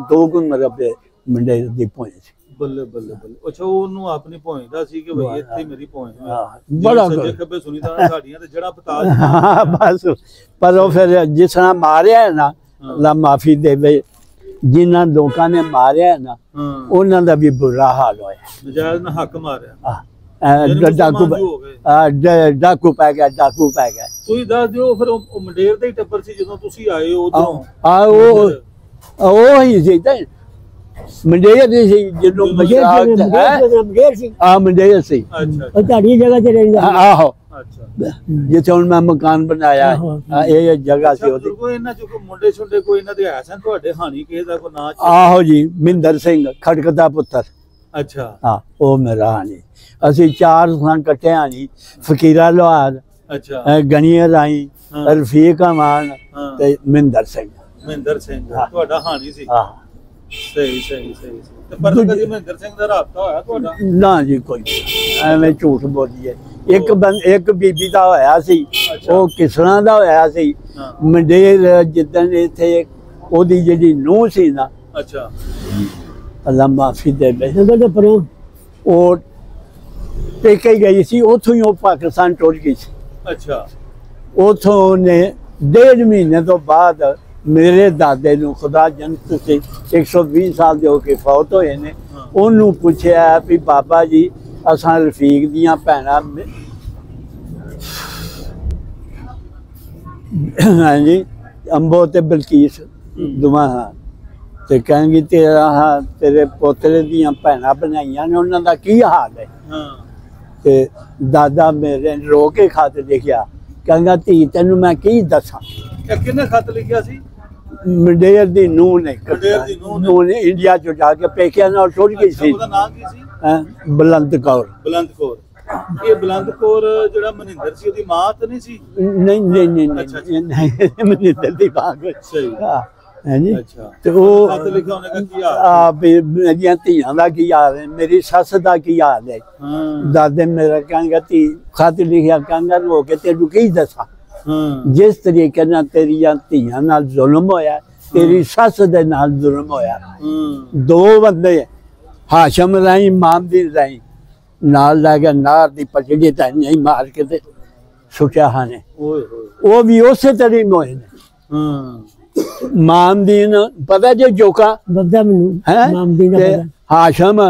दो गुण मरबे मंडे दी भोई सी। बल्ले बल्ले बल्ले। अच्छा ओनू अपनी भोई दा सी कि भाई इथे मेरी भोई है। हां बड़ा सज्जे खब्बे सुनी तां साडीਆਂ ਤੇ ਜੜਾ ਪਤਾ। हां बस पर वो फिर जिस तरह मारिया है ना ला माफी देवे जिन्हां लोकां ने मारिया है ना उन्हां दा भी बुरा हाल होया। नजायज ना हक मारिया। डाकू पै गया, डाकू पै गया। ਤੁਸੀਂ ਦੱਸ ਦਿਓ ਫਿਰ ਉਹ ਮੰਡੇਰ ਦੇ ਟੱਬਰ ਸੀ ਜਦੋਂ ਤੁਸੀਂ ਆਏ ਉਦੋਂ? ਆ ਉਹ ਹੀ ਸੀ ਤੇ ਮੰਡੇਰ ਦੀ ਸੀ ਜਦੋਂ ਮੰਡੇਰ ਸੀ। ਆ ਮੰਡੇਰ ਸੀ। ਅੱਛਾ। ਉਹ ਤੁਹਾਡੀ ਜਗ੍ਹਾ ਤੇ ਰਹਿੰਦਾ? ਆਹੋ। ਅੱਛਾ। ਜਿੱਥੇ ਹੁਣ ਮੈਂ ਮਕਾਨ ਬਣਾਇਆ ਇਹ ਜਗ੍ਹਾ ਸੀ ਉਹਦੀ। ਕੋਈ ਇਹਨਾਂ ਚ ਕੋਈ ਮੁੰਡੇ ਛੁੰਡੇ ਕੋਈ ਇਹਨਾਂ ਦੇ ਹੈ ਸਨ ਤੁਹਾਡੇ ਹਾਣੀ ਕਿਸੇ ਦਾ ਕੋਈ ਨਾਂ? ਆਹੋ ਜੀ ਮਹਿੰਦਰ ਸਿੰਘ ਖੜਕ ਦਾ ਪੁੱਤਰ। ਅੱਛਾ। ਹਾਂ ਉਹ ਮੇਰਾ ਹਾਣੀ। ਅਸੀਂ ਚਾਰ ਸਾਂ ਇਕੱਠੇ ਹਾਣੀ ਫਕੀਰਾ ਲੋਹਾਰ। ਅੱਛਾ। ਗਣੀਏ ਰਾਈ, ਰਫੀਕ ਅਮਾਨ ਤੇ ਮਹਿੰਦਰ ਸਿੰਘ। ਮਹਿੰਦਰ ਸਿੰਘ ਤੁਹਾਡਾ ਹਾਣੀ ਸੀ? ਹਾਂ। ਸਹੀ ਸਹੀ ਸਹੀ। ਤੇ ਪਰ ਕਦੀ ਮਹਿੰਦਰ ਸਿੰਘ ਦਾ ਰਾਬਤਾ ਹੋਇਆ ਤੁਹਾਡਾ? ਨਾ ਜੀ ਕੋਈ ਐਵੇਂ ਝੂਠ ਬੋਲੀਏ। ਇੱਕ ਬੀਬੀ ਦਾ ਹੋਇਆ ਸੀ, ਉਹ ਕਿਸਰਾਂ ਦਾ ਹੋਇਆ ਸੀ ਮੰਡੇਰ ਜਿੱਦਣ ਇੱਥੇ ਉਹਦੀ ਜਿਹੜੀ ਨੂੰਹ ਸੀ ਨਾ। ਅੱਛਾ। ਅੱਲਾ ਮਾਫੀ ਦੇਵੇ ਉਹ ਪੇਕੇ ਗਈ ਸੀ, ਉੱਥੋਂ ਹੀ ਉਹ ਪਾਕਿਸਤਾਨ ਟੁਰ ਗਈ ਸੀ। ਅੱਛਾ। ਉੱਥੋਂ ਨੇ 1.5 ਮਹੀਨੇ ਤੋਂ ਬਾਅਦ ਮੇਰੇ ਦਾਦੇ ਨੂੰ ਖੁਦਾ ਜੰਨਤ ਸੇ 120 ਸਾਲ ਦੇ ਹੋ ਕੇ ਫੌਤ ਹੋਏ ਨੇ। ਉਹਨੂੰ ਪੁੱਛਿਆ ਵੀ ਬਾਬਾ ਜੀ ਅਸਾਂ ਰਫੀਕ ਦੀਆਂ ਭੈਣਾਂ ਹਾਂਜੀ ਅੰਬੋ ਤੇ ਬਲਕੀਸ ਦੋਵਾਂ ਤੇ ਕਹਿੰਗੀ ਤੇਰਾ ਤੇਰੇ ਪੋਤਰੇ ਦੀਆਂ ਭੈਣਾਂ ਬਣਾਈਆਂ ਨੇ ਉਹਨਾਂ ਦਾ ਕੀ ਹਾਲ ਹੈ? ਤੇ ਦਾਦਾ ਮੇਰੇ ਨੇ ਰੋ ਕੇ ਖਤ ਲਿਖਿਆ, ਕਹਿੰਦਾ ਧੀ ਤੈਨੂੰ ਮੈਂ ਕੀ ਦੱਸਾਂ। ਕਿਹਨੇ ਖਤ ਲਿਖਿਆ ਸੀ? ਮੰਡੇਰ ਦੀ ਨੂੰਹ ਨੇ। ਨੂੰਹ ਨੇ ਇੰਡੀਆ ਚ ਜਾ ਕੇ ਪੇਕਿਆਂ ਨਾਲ ਟੁਰ ਗਈ ਸੀ। ਉਹਦਾ ਨਾਮ ਕੀ ਸੀ? ਬਲੰਦ ਕੌਰ। ਬਲੰਦ ਕੌਰ। ਇਹ ਬਲੰਦ ਕੌਰ ਜਿਹੜਾ ਮਨਿੰਦਰ ਸੀ ਉਹਦੀ ਮਾਂ ਤਾਂ ਨਹੀਂ ਸੀ? ਨਹੀਂ ਨਹੀਂ ਨਹੀਂ ਮਨਿੰਦਰ ਦੀ ਮਾਂ ਕੋਈ। ਸਹੀ। ਹਾਂਜੀ। ਤੇ ਉਹ ਖਤ ਲਿਖਿਆ ਉਹਨੇ ਕਿ ਕੀ ਹਾਲ ਹੈ ਮੇਰੀਆਂ ਧੀਆਂ ਦਾ, ਕੀ ਹਾਲ ਹੈ ਮੇਰੀ ਸੱਸ ਦਾ, ਕੀ ਹਾਲ ਹੈ। ਦਾਦੇ ਮੇਰਾ ਕਹਿੰਗਾ ਧੀ ਖਤ ਲਿਖਿਆ, ਕਹਿੰਗਾ ਰੋ ਕੇ ਤੈਨੂੰ ਕੀ ਦੱਸਾਂ ਜਿਸ ਤਰੀਕੇ ਨਾਲ ਤੇਰੀਆਂ ਧੀਆਂ ਨਾਲ ਜ਼ੁਲਮ ਹੋਇਆ, ਤੇਰੀ ਸੱਸ ਦੇ ਨਾਲ ਜ਼ੁਲਮ ਹੋਇਆ। ਦੋ ਬੰਦੇ ਹਾਸ਼ਮ ਰਾਈ ਮਾਮਦੀ ਰਾਈ नाल लै गया नार दी पचड़ी ते नहीं मार के ते सुटिया हाने ओए होए वो भी उस तरह मोए ने हां मामदीन पता जे जोका बब्दा मैनू है मामदीन दा पता। हाशम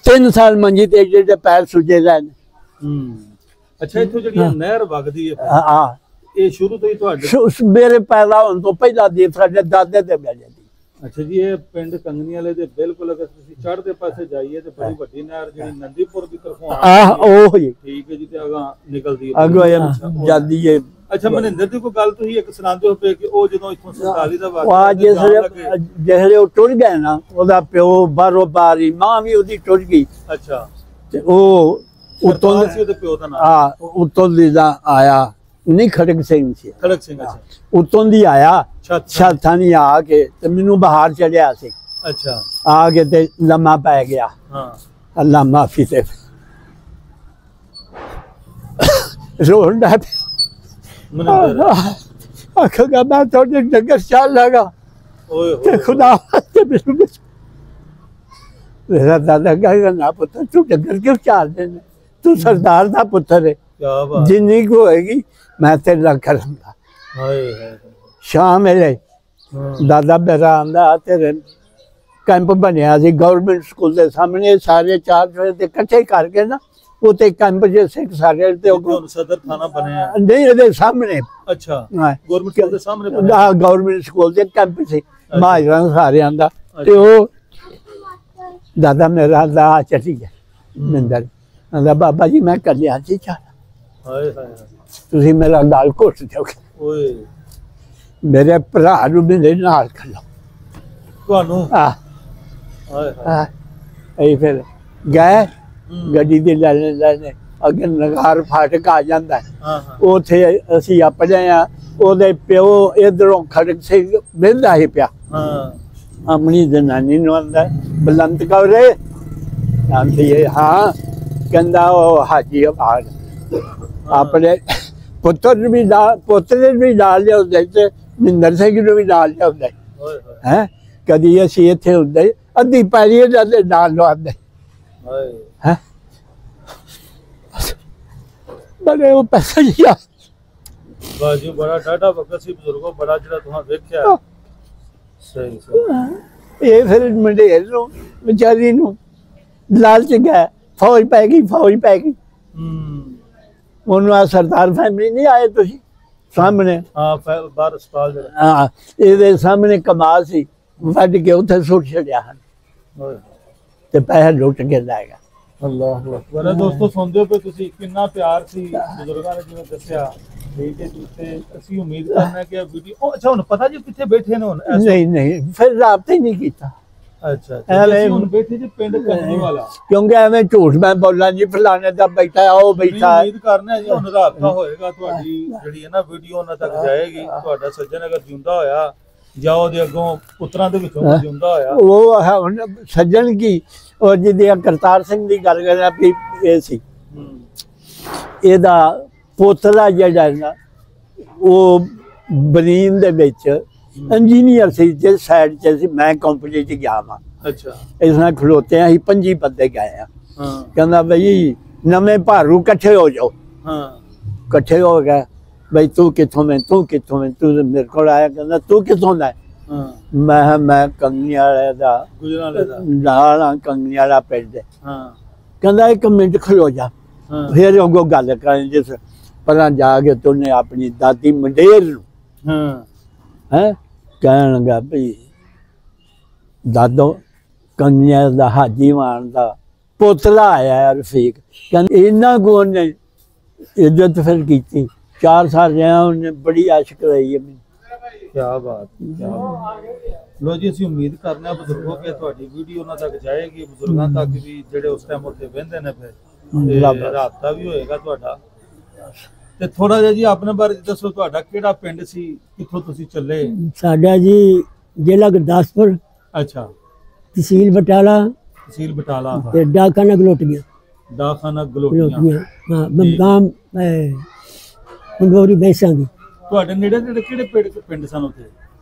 3 साल मंजी ते जेडे पैर सुजे रहन अच्छा इथों ਜਿਹੜੀ ਨਹਿਰ ਵਗਦੀ ਹੈ हां ਇਹ ਸ਼ੁਰੂ ਤੋਂ ਹੀ ਤੁਹਾਡੇ मेरे पैदा होने तो पहला दी साडे दादे ते मिले ਅੱਛਾ ਜੀ ਇਹ ਪਿੰਡ ਕੰਗਨੀ ਵਾਲੇ ਦੇ ਬਿਲਕੁਲ ਅਗਰ ਤੁਸੀਂ ਚੜ੍ਹਦੇ ਪਾਸੇ ਜਾਈਏ ਤੇ ਬੜੀ ਵੱਡੀ ਨਹਿਰ ਜਿਹੜੀ ਨੰਦੀਪੁਰ ਦੀ ਤਰਫੋਂ ਉਹ ਹੀ ਠੀਕ ਹੈ ਜੀ ਤੇ ਅਗਾ ਨਿਕਲਦੀ ਹੈ ਅੱਗੋਂ ਜਾਂਦੀ ਹੈ ਅੱਛਾ ਮਨਿੰਦਰ ਦੀ ਕੋਈ ਗੱਲ ਤੁਸੀਂ ਇੱਕ ਸੁਣਾਉਂਦੇ ਹੋ ਪਏ ਕਿ ਉਹ ਜਦੋਂ ਇੱਥੋਂ 47 ਦਾ ਵਾਹ ਜਿਹੜੇ ਉਹ ਟੁਰ ਗਏ ਨਾ ਉਹਦਾ ਪਿਓ ਬਾਰੋ ਬਾਰੀ ਮਾਂ ਵੀ ਉਹਦੀ ਟੁਰ ਗਈ ਅੱਛਾ ਤੇ ਉਹ ਉਤੋਂ ਸੀ ਉਹਦੇ ਪਿਓ ਦਾ ਨਾਮ ਹਾਂ ਉਤੋਂ ਦੀ ਦਾ ਆਇਆ ਨਹੀਂ ਖੜਕ ਸਿੰਘ ਸੀ ਖੜਕ ਸਿੰਘ ਅੱਛਾ ਉਤੋਂ ਦੀ ਆਇਆ ਛਾਤਾਂ ਛਾਤਾਂ ਆ ਕੇ ਤੇ ਮੈਨੂੰ ਬਾਹਰ ਚੜਿਆ ਸੀ ਅੱਛਾ ਆ ਕੇ ਤੇ ਲੰਮਾ ਪੈ ਗਿਆ ਹਾਂ ਅੱਲਾ ਮਾਫੀ ਤੇ ਰੋਣ ਦਾ ਮਨਿੰਦਰ ਆਖਗਾ ਮੈਂ ਤੁਹਾਡੇ ਡੰਗਰ ਚਾਲ ਲਗਾ ਓਏ ਤੇ ਹੋਏ ਖੁਦਾ ਤੇ ਮੈਨੂੰ ਮੇਰਾ ਦਾਦਾ ਕਹੇਗਾ ਨਾ ਪੁੱਤਰ ਤੂੰ ਡੰਗਰ ਕਿਉਂ ਚਾਲਦੇ ਨੇ ਤੂੰ ਸਰਦਾਰ ਦਾ ਪੁੱਤਰ ਹੈ ਕੀ ਬਾਤ ਜਿੰਨੀ ਕੋ ਹੋਏਗੀ ਮੈਂ ਤੇਰੇ ਨਾਲ ਕਰਾਂਗਾ ਹਾਏ ਹਾਏ ਸ਼ਾਮ ਵੇਲੇ ਦਾਦਾ ਮੇਰਾ ਆਂਦਾ ਤੇਰੇ ਕੈਂਪ ਬਣਿਆ ਸੀ ਗਵਰਨਮੈਂਟ ਸਕੂਲ ਦੇ ਸਾਹਮਣੇ ਸਾਰੇ 4 ਵਜੇ ਤੇ ਇਕੱਠੇ ਕਰਕੇ ਨਾ ਉਤੇ ਕੈਂਪ ਜੇ ਸਿੱਖ ਸਾਰੇ ਤੇ ਹੁਣ ਸਦਰ ਥਾਣਾ ਬਣਿਆ ਨਹੀਂ ਇਹਦੇ ਸਾਹਮਣੇ ਅੱਛਾ ਹਾਂ ਗਵਰਨਮੈਂਟ ਸਕੂਲ ਦੇ ਸਾਹਮਣੇ ਬਣਿਆ ਗਵਰਨਮੈਂਟ ਸਕੂਲ ਦੇ ਕੈਂਪ ਸੀ ਮਾਜਰਾਂ ਸਾਰਿਆਂ ਦਾ ਤੇ ਉਹ ਦਾਦਾ ਮੇਰਾ ਦਾ ਚਲੀ ਗਿਆ ਮਿੰਦਰ ਆਂਦਾ ਬਾਬਾ ਜੀ ਮੈਂ ਕੱਲਿਆ ਸੀ ਚਾਹ ਹਾਏ ਹਾਏ ਤੁਸੀਂ ਮੇਰਾ ਗਾਲ ਘੁੱਟ ਦਿਓਗੇ ਓਏ ਮੇਰੇ ਭਰਾ ਨੂੰ ਮੇਰੇ ਨਾਲ ਖਲੋ ਤੁਹਾਨੂੰ ਆ ਹਾਏ ਹਾਏ ਇਹ ਫਿਰ ਗਏ ਗੱਡੀ ਦੇ ਲੈਣੇ ਅੱਗੇ ਨਗਾਰ ਫਾਟਕ ਆ ਜਾਂਦਾ ਹਾਂ ਉਥੇ ਅਸੀਂ ਆਪਣੇ ਆ ਉਹਦੇ ਪਿਓ ਇਧਰੋਂ ਖੜਕ ਸਿੰਘ ਮਿਲਦਾ ਹੀ ਪਿਆ ਹਾਂ ਆਪਣੀ ਜਨਾਨੀ ਨੂੰ ਆਂਦਾ ਬਲੰਤ ਕਰੇ ਆਂਦੀ ਹੈ ਹਾਂ ਕਹਿੰਦਾ ਉਹ ਹਾਜੀ ਆਬਾਦ ਆਪਣੇ ਪੁੱਤਰ ਵੀ ਨਾਲ ਲਿਆਉਂਦੇ ਤੇ ਮਿੰਦਰ ਸਿੰਘ ਨੂੰ ਵੀ ਨਾਲ ਲਿਆਉਂਦੇ ਓਏ ਹੋਏ ਹੈ ਕਦੀ ਅਸੀਂ ਇੱਥੇ ਹੁੰਦੇ ਅੱਧੀ ਪੈਰੀ ਇਹਨਾਂ ਦੇ ਨਾਲ ਲਵਾਉਂਦੇ ਹਾਏ ਹੈ ਬੜੇ ਉਹ ਪੈਸਾ ਜੀ ਆ ਬਾਜੀ ਬੜਾ ਡਾਢਾ ਵਕਤ ਸੀ ਬਜ਼ੁਰਗੋ ਬੜਾ ਜਿਹੜਾ ਤੁਸੀਂ ਵੇਖਿਆ ਸਹੀ ਸਹੀ ਇਹ ਫਿਰ ਮੰਡੇਰ ਨੂੰ ਵਿਚਾਰੀ ਨੂੰ ਲਾਲਚ ਗਿਆ ਫੌਜ ਪੈ ਗਈ ਉਹਨੂੰ ਆ ਸਰਦਾਰ ਫੈਮਿਲੀ ਨਹੀਂ ਆਏ ਤੁਸੀਂ ਸਾਹਮਣੇ ਹਾਂ ਬਾਹਰ ਹਸਪਤਾਲ ਜਿਹੜਾ ਹਾਂ ਇਹਦੇ ਸਾਹਮਣੇ ਕਮਾਲ ਸੀ ਵੱਢ ਕੇ ਉੱਥੇ ਸੁੱਟ ਛੱਡਿਆ ਹਨ ਓਏ ਤੇ ਪੈਸਾ ਲੁੱਟ ਕੇ ਲੈ ਗਿਆ ਅੱਲਾਹ ਅੱਲਾਹ ਦੋਸਤੋ ਸੁਣਦੇ ਹੋ ਪਏ ਤੁਸੀਂ ਕਿੰਨਾ ਪਿਆਰ ਸੀ ਬਜ਼ੁਰਗਾਂ ਨੇ ਜਿਵੇਂ ਦੱਸਿਆ ਠੀਕ ਹੈ ਜੀ ਤੇ ਅਸੀਂ ਉਮੀਦ ਕਰਨਾ ਕਿ ਇਹ ਵੀਡੀਓ ਅੱਛਾ ਹੁਣ ਪਤਾ ਜੀ ਕਿੱਥੇ ਬੈਠੇ ਨੇ ਹੁਣ ਨਹੀਂ ਫਿਰ ਰਾਬਤਾ ਹੀ ਨਹੀਂ ਕੀਤਾ ਅੱਛਾ ਅਸੀਂ ਹੁਣ ਬੈਠੇ ਜੀ ਪਿੰਡ ਕੰਨੀ ਵਾਲਾ ਕਿਉਂਕਿ ਐਵੇਂ ਝੂਠ ਮੈਂ ਬੋਲਾਂ ਜੀ ਫਲਾਣੇ ਦਾ ਬੈਠਾ ਉਹ ਬੈਠਾ ਉਮੀਦ ਕਰਨਾ ਜੀ ਹੁਣ ਰਾਬਤਾ ਹੋਏਗਾ ਤੁਹਾਡੀ ਜਿਹੜੀ ਹੈ ਨਾ ਵੀਡੀਓ ਉਹਨਾਂ ਤੱਕ ਜਾਏਗੀ ਤੁਹਾਡਾ ਸੱਜਣ ਅਗਰ ਜਿਉਂਦਾ ਹੋਇਆ ਜਾਂ ਉਹਦੇ ਅੱਗੋਂ ਪੁੱਤਰਾਂ ਦੇ ਵਿੱਚੋਂ ਜਿਉਂਦਾ ਹੋਇਆ ਉਹ ਹੁਣ ਸੱਜਣ ਕੀ ਉਹ ਜਿਹਦੀ ਕਰਤਾਰ ਸਿੰਘ ਦੀ ਗੱਲ ਕਰਨਾ ਵੀ ਇਹ ਸੀ ਇਹਦਾ ਪੋਤਰਾ ਜਿਹੜਾ ਨਾ ਉਹ ਬਨੀਨ ਦੇ ਵਿੱਚ ਇੰਜੀਨੀਅਰ ਸੀ ਜਿਸ ਸਾਈਡ 'ਚ ਸੀ ਮੈਂ ਕੰਪਨੀ 'ਚ ਗਿਆ ਵਾਂ ਅੱਛਾ ਇਸ ਨਾਲ ਖਲੋਤੇ ਅਸੀਂ 5 ਬੰਦੇ ਗਏ ਆ ਹਾਂ ਕਹਿੰਦਾ ਬਈ ਨਵੇਂ ਭਾਰੂ ਇਕੱਠੇ ਹੋ ਜਾਓ ਹਾਂ ਇਕੱਠੇ ਹੋ ਗਏ ਬਈ ਤੂੰ ਕਿੱਥੋਂ ਤੂੰ ਮੇਰੇ ਕੋਲ ਆਇਆ ਕਹਿੰਦਾ ਤੂੰ ਕਿੱਥੋਂ ਦਾ ਹਾਂ ਮੈਂ ਕੰਗਨੀ ਵਾਲੇ ਦਾ ਗੁਜਰਾਲੇ ਦਾ ਨਾਲ ਕੰਗਨੀ ਵਾਲਾ ਪਿੰਡ ਹਾਂ ਕਹਿੰਦਾ 1 ਮਿੰਟ ਖਲੋ ਜਾ ਫਿਰ ਉਹ ਗੱਲ ਕਰਾਂ ਜਿਸ ਪਰਾਂ ਜਾ ਕੇ ਤੂੰ ਆਪਣੀ ਦਾਦੀ ਮੰਡੇਰ ਨੂੰ ਹੈ ਕਹਿਣ ਲੱਗਾ ਭਈ ਦਾਦੋ ਕੰਨਿਆ ਦਾ ਹਾਜੀ ਮਾਨ ਦਾ ਪੋਤਲਾ ਆਇਆ ਰਫੀਕ ਕਹਿੰਦੇ ਇਹਨਾਂ ਕੋ ਨੇ ਇੱਜ਼ਤ ਫਿਰ ਕੀਤੀ 4 ਸਾਲ ਰਿਹਾ ਉਹਨੇ ਬੜੀ ਆਸ਼ਕ ਰਹੀ ਹੈ ਮੈਨੂੰ ਕੀ ਬਾਤ ਲੋ ਜੀ ਅਸੀਂ ਉਮੀਦ ਕਰਨਾ ਬਜ਼ੁਰਗੋ ਕਿ ਤੁਹਾਡੀ ਵੀਡੀਓ ਉਹਨਾਂ ਤੱਕ ਜਾਏਗੀ ਬਜ਼ੁਰਗਾਂ ਤੱਕ ਵੀ ਜਿਹੜੇ ਉਸ ਟਾਈਮ ਉੱਥੇ ਬਹਿੰਦੇ ਨੇ ਫਿਰ ਰਾਬਤਾ ਵੀ ਹੋਏਗਾ ਤੁਹਾਡਾ ਤੇ ਥੋੜਾ ਜਿਹਾ ਜੀ ਆਪਣੇ ਬਾਰੇ ਦੱਸੋ ਤੁਹਾਡਾ ਕਿਹੜਾ ਪਿੰਡ ਸੀ ਕਿੱਥੋਂ ਤੁਸੀਂ ਚੱਲੇ ਸਾਡਾ ਜੀ ਜ਼ਿਲ੍ਹਾ ਗੁਰਦਾਸਪੁਰ ਅੱਛਾ ਤਹਿਸੀਲ ਬਟਾਲਾ ਤੇ ਡਾਕਖਾਨਾ ਗਲੋਟੀਆਂ ਹਾਂ ਮਕਾਮ ਪੰਡੋਰੀ ਬੈਸਾਂ ਦੀ ਤੁਹਾਡੇ ਨੇੜੇ ਕਿਹੜੇ ਪਿੰਡ ਸਨ ਉੱਥੇ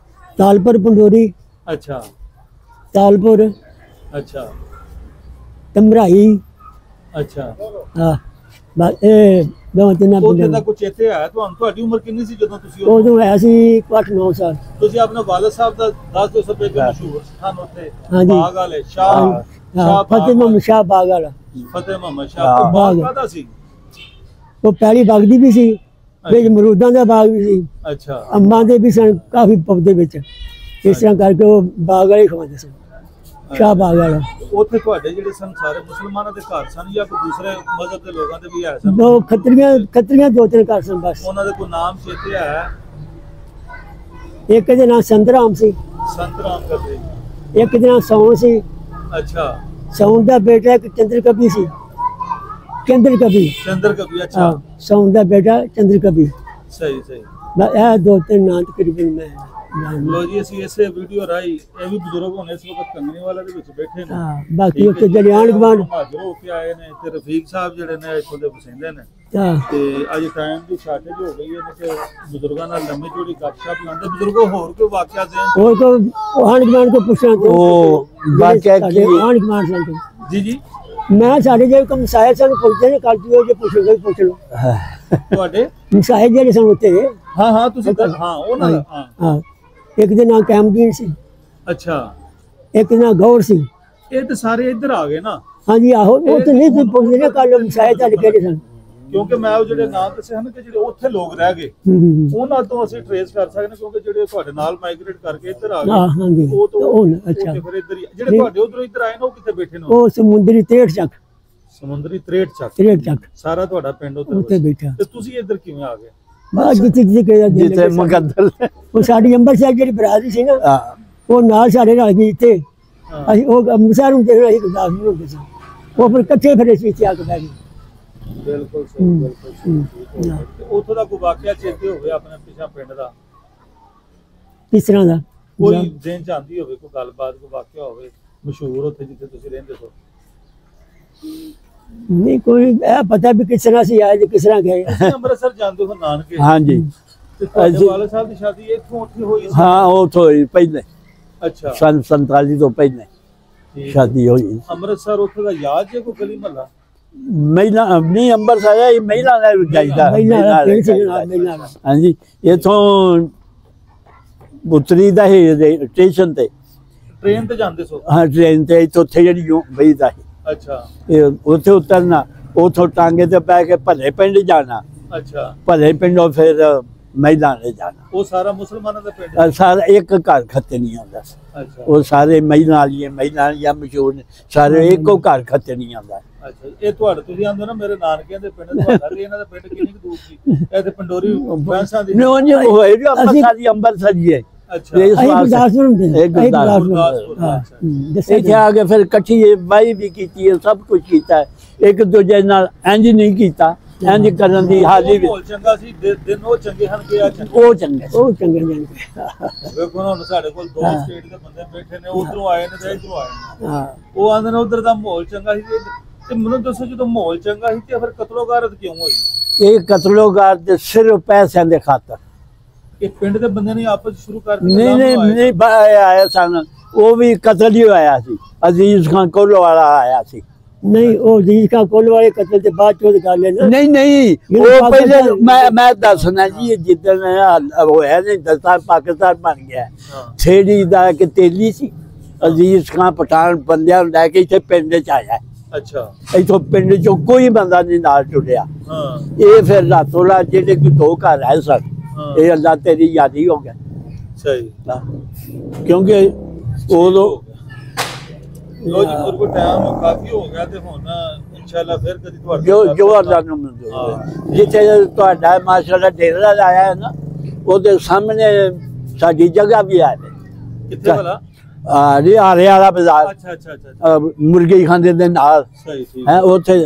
ਤਾਲਪੁਰ ਪੰਡੋਰੀ ਅੱਛਾ ਤਾਲਪੁਰ ਅੱਛਾ ਤਮਰਾਈ ਅੱਛਾ ਹਾਂ ਬਸ ਇਹ ਦੋ ਤਿੰਨ ਉੱਥੇ ਦਾ ਕੁਝ ਇੱਥੇ ਆਇਆ ਤੁਹਾਨੂੰ? ਤੁਹਾਡੀ ਉਮਰ ਕਿੰਨੀ ਸੀ ਜਦੋਂ ਤੁਸੀਂ ਉਦੋਂ ਹੋਇਆ ਸੀ 8-9 ਸਾਲ। ਤੁਸੀਂ ਆਪਣੇ ਵਾਲਦ ਸਾਹਿਬ ਦਾ ਦੱਸ ਦਿਓ ਸਭ ਤੋਂ ਮਸ਼ਹੂਰ ਸਥਾਨ ਉੱਥੇ ਹਾਂਜੀ। ਬਾਗ ਵਾਲੇ ਸ਼ਾਹ ਫਤਿਹ ਮੁਹੰਮਦ ਸ਼ਾਹ ਬਾਗ ਵਾਲਾ। ਫਤਿਹ ਮੁਹੰਮਦ ਸ਼ਾਹ ਬਾਗ ਕਾਹਦਾ ਸੀ? ਉਹ ਪਹਿਲੀ ਬਾਗ ਦੀ ਵੀ ਸੀ, ਵਿੱਚ ਅਮਰੂਦਾਂ ਦਾ ਬਾਗ ਵੀ ਸੀ, ਅੱਛਾ ਅੰਬਾਂ ਦੇ ਵੀ ਸਨ ਕਾਫੀ ਪੌਦੇ ਵਿੱਚ। ਇਸ ਤਰ੍ਹਾਂ ਕਰਕੇ ਉਹ ਬਾਗ ਵਾਲੇ ਖਵਾਉਂਦੇ ਸਨ, ਸ਼ਾਹ ਬਾਗ ਵਾਲਾ। ਉੱਥੇ ਤੁਹਾਡੇ ਜਿਹੜੇ ਸਨ ਸਾਰੇ ਮੁਸਲਮਾਨਾਂ ਦੇ ਘਰ ਸਨ ਜਾਂ ਕੋਈ ਦੂਸਰੇ ਮਜ਼ਹਬ ਦੇ ਲੋਕਾਂ ਦੇ ਵੀ ਆਏ ਸਨ? ਦੋ ਖੱਤਰੀਆਂ ਦੋ ਤਿੰਨ ਘਰ ਸਨ ਬਸ। ਉਹਨਾਂ ਦੇ ਕੋਈ ਨਾਮ ਚੇਤੇ ਆਇਆ? ਇੱਕ ਦੇ ਨਾਂ ਸੰਤਰਾਮ ਸੀ, ਸੰਤ ਰਾਮ ਕਰਦੇ। ਇੱਕ ਦੇ ਨਾਂ ਸੌਣ ਸੀ। ਅੱਛਾ ਸੌਣ ਦਾ ਬੇਟਾ ਇੱਕ ਚੰਦਰ ਕਵੀ ਸੀ, ਚੰਦਰ ਕਵੀ। ਚੰਦਰ ਕਵੀ ਅੱਛਾ। ਸੌਣ ਦਾ ਬੇਟਾ ਚੰਦਰ ਕਵੀ। ਸਹੀ ਸਹੀ। ਬਸ ਇਹ ਦੋ ਤਿੰਨ ਨਾਂ ਤਕਰੀਬਨ ਮੈਂ ਜਾਣਦਾ। ਲੋ ਜੀ ਅਸੀਂ ਇਸੇ ਵੀਡੀਓ ਰਾਹੀਂ ਇਹ ਵੀ ਬਜ਼ੁਰਗ ਹੁਣ ਇਸ ਵਕਤ ਕੰਗਣੀ ਵਾਲਾ ਦੇ ਵਿੱਚ ਬੈਠੇ ਨੇ। ਹਾਂ ਬਾਕੀ ਉੱਥੇ ਜਿਹੜੇ ਆਂਢ ਗੁਆਂਢ ਹਾਜ਼ਰ ਹੋ ਕੇ ਆਏ ਨੇ ਤੇ ਰਫੀਕ ਸਾਹਿਬ ਜਿਹੜੇ ਨੇ ਇੱਥੋਂ ਦੇ ਵਸਿੰਦੇ ਨੇ। ਹਾਂ ਤੇ ਅੱਜ ਟਾਈਮ ਦੀ ਸ਼ਾਰਟੇਜ ਹੋ ਗਈ ਹੈ ਤੇ ਬਜ਼ੁਰਗਾਂ ਨਾਲ ਲੰਮੀ ਜੋੜੀ ਗੱਪਸ਼ਪ ਲਾਉਂਦੇ। ਬਜ਼ੁਰਗੋ ਹੋਰ ਕੋਈ ਵਾਕਿਆ ਦੇ ਹੋਰ ਕੋ ਆਂਢ ਗੁਆਂਢ ਕੋ ਪੁੱਛਣਾ ਤੇ ਉਹ ਵਾਕਿਆ ਕੀ ਆਂਢ ਗੁਆਂਢ ਸਨ। ਜੀ ਜੀ ਮੈਂ ਸਾਡੇ ਜਿਹੜੇ ਕੋ ਮਸਾਇਲ ਸਨ ਪੁੱਛਦੇ ਨੇ ਕੱਲ ਜੋ ਜੇ ਪੁੱਛੋਗੇ ਪੁੱਛ ਲਓ। ਤੁਹਾਡੇ ਮਸਾਇਲ ਜਿਹੜੇ ਸਨ ਉੱਤੇ ਹਾਂ ਹਾਂ ਤੁਸੀਂ ਹਾਂ ਉਹਨਾਂ ਦਾ ਹਾਂ ਹਾਂ ਇੱਕ ਦੇ ਨਾਂ ਕੈਮਦੀਨ ਸੀ, ਅੱਛਾ ਇੱਕ ਦੇ ਨਾਂ ਗੌਰ ਸੀ। ਇਹ ਤੇ ਸਾਰੇ ਇੱਧਰ ਆ ਗਏ ਨਾ? ਹਾਂਜੀ ਆਹੋ ਉਹ ਤੇ ਨਹੀਂ ਸੀ ਪੁੱਛਦੇ ਨੇ ਕੱਲ ਮਸਾਇਲ ਤੁਹਾਡੇ ਕਿਹੜੇ ਸਨ। ਕਿਉਂਕਿ ਮੈਂ ਉਹ ਜਿਹੜੇ ਨਾਮ ਦੱਸੇ ਹਨ ਕਿ ਜਿਹੜੇ ਉੱਥੇ ਲੋਕ ਰਹਿ ਗਏ ਉਹਨਾਂ ਤੋਂ ਅਸੀਂ ਟ੍ਰੇਸ ਕਰ ਸਕਦੇ ਹਾਂ ਕਿਉਂਕਿ ਜਿਹੜੇ ਤੁਹਾਡੇ ਨਾਲ ਮਾਈਗ੍ਰੇਟ ਕਰਕੇ ਇੱਧਰ ਆ ਹਾਂ ਗਏ ਹਾਂਜੀ ਉਹ ਤੋਂ ਅੱਛਾ ਫਿਰ ਇੱਧਰ ਹੀ ਜਿਹੜੇ ਤੁਹਾਡੇ ਉਧਰੋਂ ਇੱਧਰ ਆਏ ਨੇ ਉਹ ਕਿੱਥੇ ਬੈਠੇ ਨੇ? ਉਹ ਸਮੁੰਦਰੀ 63 ਚੱਕ ਸਮੁੰਦਰੀ 63 ਚੱਕ 63 ਚੱਕ ਸਾਰਾ ਤੁਹਾਡਾ ਪਿੰਡ ਉੱਥੇ ਉੱਥੇ ਬੈਠਾ। ਤੇ ਤੁਸੀਂ ਇੱਧਰ ਕਿਵੇਂ ਆ ਗਏ? ਬਸ ਜਿੱਥੇ ਮੁਕੱਦਲ ਉਹ ਸਾਡੀ ਅੰਮ੍ਰਿਤਸਰ ਜਿਹੜੀ ਬਰਾਦਰੀ ਸੀ ਨਾ ਉਹ ਨਾਲ ਸਾਡੇ ਨਾਲ ਗਈ ਇੱਥੇ। ਅਸੀਂ ਉਹ ਅੰਮ੍ਰਿਤਸਰ ਹੁੰਦੇ ਸੀ, ਅਸੀਂ ਗੁਰਦਾਸਪੁਰ ਹੁੰਦੇ ਸੀ। ਉਹ ਫਿਰ ਇਕੱਠੇ ਫਿਰ ਅਸੀਂ ਇੱਥੇ ਆ ਕੇ ਬਹਿ ਗਏ। ਬਿਲਕੁਲ ਸਹੀ ਬਿਲਕੁਲ ਸਹੀ। ਤੇ ਉੱਥੋਂ ਦਾ ਕੋਈ ਵਾਕਿਆ ਚੇਤੇ ਹੋਵੇ ਆਪਣੇ ਪਿਛਾ ਪਿੰਡ ਦਾ? ਕਿਸ ਤਰ੍ਹਾਂ ਦਾ ਕੋਈ ਦਿਨ ਚਾਹੁੰਦੀ ਹੋਵੇ ਕੋਈ ਗੱਲਬਾਤ ਕੋਈ ਵਾਕਿਆ ਹੋਵੇ ਮਸ਼ਹੂਰ ਉੱਥੇ ਜਿੱਥੇ ਤੁਸੀਂ ਰਹਿੰਦੇ ਹੋ? ਨਹੀਂ ਕੋਈ ਇਹ ਪਤਾ ਵੀ ਕਿਸ ਤਰ੍ਹਾਂ ਸੀ ਆਏ ਤੇ ਕਿਸ ਤਰ੍ਹਾਂ ਗਏ। ਤੁਸੀਂ ਅੰਮ੍ਰਿਤਸਰ ਜਾਂਦੇ ਹੋ ਨਾਨਕੇ? ਹਾਂਜੀ। ਤੇ ਤੁਹਾਡੇ ਵਾਲੇ ਸਾਹਿਬ ਦੀ ਸ਼ਾਦੀ ਇੱਥੋਂ ਉੱਥੇ ਹੋਈ ਸੀ? ਹਾਂ ਉੱਥੋਂ ਹੀ ਪਹਿਲੇ ਅੱਛਾ ਸਨ 47 ਤੋਂ ਪਹਿਲੇ ਸ਼ਾਦੀ ਹੋਈ। ਅੰਮ੍ਰਿਤਸਰ ਉੱਥੇ ਦਾ ਯਾਦ ਜੇ ਕੋਈ ਗਲੀ ਮਹੱਲਾ? ਮਹਿਲਾ ਨਹੀਂ ਅੰਮ੍ਰਿਤਸਰ ਹੈ ਮਹਿਲਾ ਦਾ ਜਾਈਦਾ। ਹਾਂਜੀ ਇੱਥੋਂ ਉਤਰੀ ਦਾ ਹੀ ਸਟੇਸ਼ਨ ਤੇ ਟ੍ਰੇਨ ਤੇ ਜਾਂਦੇ ਸੋ? ਹਾਂ ਟ੍ਰੇਨ ਤੇ ਇੱਥੋਂ ਉੱਥੇ ਜਿਹੜੀ ਬਈਦਾ ਸੀ ਅੱਛਾ ਉੱਥੇ ਉਤਰਨਾ, ਉੱਥੋਂ ਟਾਂਗੇ ਤੇ ਪੈ ਕੇ ਭਲੇ ਪਿੰਡ ਜਾਣਾ, ਅੱਛਾ ਭਲੇ ਪਿੰਡੋਂ ਫਿਰ ਮਹਿਲਾਂ ਨੇ ਜਾਣਾ। ਉਹ ਸਾਰਾ ਮੁਸਲਮਾਨਾਂ ਦਾ ਪਿੰਡ? ਸਾਰਾ ਇੱਕ ਘਰ ਖੱਤੇ ਨਹੀਂ ਆਉਂਦਾ। ਅੱਛਾ ਉਹ ਸਾਰੇ ਮਹਿਲਾਂ ਵਾਲੀਆਂ ਮਸ਼ਹੂਰ ਨੇ ਸਾਰੇ ਇੱਕੋ ਘਰ ਖੱਤੇ ਨਹੀਂ ਆਉਂਦਾ। ਅੱਛਾ ਇਹ ਤੁਹਾਡੇ ਤੁਸੀਂ ਆਂਦੇ ਨਾ ਮੇਰੇ ਨਾਨਕਿਆਂ ਦੇ ਪਿੰਡ ਤੁਹਾਡਾ ਵੀ ਇਹਨਾਂ ਦਾ ਪਿੰਡ ਕਿੰਨੀ ਕੁ ਦੂਰ ਸੀ? ਇਹ ਤੇ ਪੰਡੋਰੀ ਬੈਂਸਾਂ ਦੀ ਅੰਮ੍ਰਿਤਸਰ ਜੀ ਹੈ। ਅੱਛਾ ਗੁਰਦਾਸਪੁਰ ਹੁੰਦੇ ਨੇ। ਇੱਥੇ ਆ ਕੇ ਫਿਰ ਇਕੱਠੀ ਬਾਈ ਵੀ ਕੀਤੀ ਹੈ, ਸਭ ਕੁਝ ਕੀਤਾ ਹੈ। ਇੱਕ ਦੂਜੇ ਨਾਲ ਇੰਜ ਨਹੀਂ ਕੀਤਾ, ਇੰਜ ਕਰਨ ਦੀ ਹਾਲੀ ਵੀ। ਮਾਹੌਲ ਚੰਗਾ ਸੀ, ਦਿਨ ਉਹ ਚੰਗੇ ਹਨ ਕਿ ਆ ਚੰਗੇ? ਉਹ ਚੰਗੇ ਵੇਖੋ ਹੁਣ ਸਾਡੇ ਕੋਲ ਦੋ ਸਟੇਟ ਦੇ ਬੰਦੇ ਬੈਠੇ ਨੇ, ਉਧਰੋਂ ਆਏ ਨੇ ਤੇ ਇਧਰੋਂ ਆਏ ਨੇ। ਉਹ ਆਂਦੇ ਨੇ ਉਧਰ ਦਾ ਮਾਹੌਲ ਚੰਗਾ ਸੀ ਤੇ ਮੈਨੂੰ ਦੱਸੋ ਜਦੋਂ ਮਾਹੌਲ ਚੰਗਾ ਸੀ ਤੇ ਫਿਰ ਕਤਲੋਗਾਰਤ ਕਿਉਂ ਹੋਈ? ਇਹ ਕਤਲੋਗਾਰਤ ਸਿਰਫ ਪੈਸਿਆਂ ਦੇ ਖਾਤਰ। ਇਹ ਪਿੰਡ ਦੇ ਬੰਦੇ ਨੇ ਆਪਸ ਸ਼ੁਰੂ ਕਰ ਦਿੱਤਾ? ਨਹੀਂ ਆਇਆ ਸਨ, ਉਹ ਵੀ ਕਤਲ ਹੀ ਹੋਇਆ ਸੀ। ਅਜ਼ੀਜ਼ ਖਾਨ ਕੋਲ ਵਾਲਾ ਆਇਆ ਸੀ। ਨਹੀਂ ਉਹ ਅਜ਼ੀਜ਼ ਖਾਨ ਕੋਲ ਵਾਲੇ ਕਤਲ ਤੇ ਬਾਅਦ ਚੋਂ ਕਰ ਲੈਣਾ। ਨਹੀਂ ਉਹ ਪਹਿਲੇ ਮੈਂ ਦੱਸਣਾ ਜੀ ਜਿੱਦਣ ਹੋਇਆ ਨਹੀਂ ਦਸਤਾਰ ਪਾਕਿਸਤਾਨ ਬਣ ਗਿਆ ਛੇੜੀ ਦਾ ਕਿ ਤੇਲੀ ਸੀ। ਅਜ਼ੀਜ਼ ਖਾਨ ਪਠਾਨ ਬੰਦਿਆਂ ਨੂੰ ਲੈ ਕੇ ਇੱਥੇ ਪਿੰਡ ਚ ਆਇਆ। ਅੱਛਾ ਇੱਥੋਂ ਪਿੰਡ ਚੋਂ ਕੋਈ ਬੰਦਾ ਨਹੀਂ ਨਾਲ ਟੁੱਟਿਆ। ਇਹ ਫਿਰ ਰਾਤੋਂ ਰਾਤ ਜਿਹੜੇ ਕੋਈ ਦੋ ਘਰ ਆਏ ਸਨ, ਇਹ ਅੱਲਾ ਤੇਰੀ ਯਾਦੀ ਹੋ ਗਿਆ। ਸਹੀ ਕਿਉਂਕਿ ਉਦੋਂ ਲੋ ਜੀ ਮੇਰੇ ਕੋਲ ਟਾਈਮ ਕਾਫੀ ਹੋ ਗਿਆ ਤੇ ਹੁਣ ਇਨਸ਼ਾਅੱਲਾ ਫਿਰ ਕਦੀ ਤੁਹਾਡੇ ਜੋ ਅੱਲਾ ਨੂੰ ਮਨਜ਼ੂਰ। ਜਿੱਥੇ ਤੁਹਾਡਾ ਮਾਸ਼ਾਅੱਲਾ ਡੇਰਾ ਲਾਇਆ ਹੈ ਨਾ ਉਹਦੇ ਸਾਹਮਣੇ ਸਾਡੀ ਜਗ੍ਹਾ ਵੀ ਆ। ਕਿੱਥੇ ਭਲਾ? ਆਰੇ ਵਾਲਾ ਬਾਜ਼ਾਰ। ਅੱਛਾ ਅੱਛਾ ਅੱਛਾ ਮੁਰਗੇ ਖਾਂਦੇ ਦੇ ਨਾਲ ਸਹੀ ਠੀਕ ਹੈ ਉੱਥੇ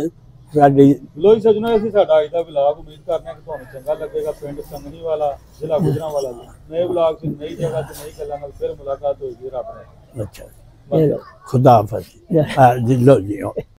ਸਾਡੀ। ਲੋ ਜੀ ਸੱਜਣੋ ਅਸੀਂ ਸਾਡਾ ਅੱਜ ਦਾ ਵਲੌਗ ਉਮੀਦ ਕਰਦੇ ਹਾਂ ਕਿ ਤੁਹਾਨੂੰ ਚੰਗਾ ਲੱਗੇਗਾ। ਪਿੰਡ ਕੰਗਣੀ ਵਾਲਾ ਜ਼ਿਲ੍ਹਾ ਗੁਜਰਾਂਵਾਲਾ ਨਏ ਵਲੌਗ ਚ ਨਈ ਜਗ੍ਹਾ ਤੇ ਨਈ ਗੱਲਾਂ ਨਾਲ ਫਿਰ ਮੁਲਾਕਾਤ ਹੋਏਗੀ ਰੱਬ ਨੇ। ਅੱਛਾ ਖੁਦਾ ਹਾਫਿਜ਼। ਜੀ ਲੋ ਜੀ।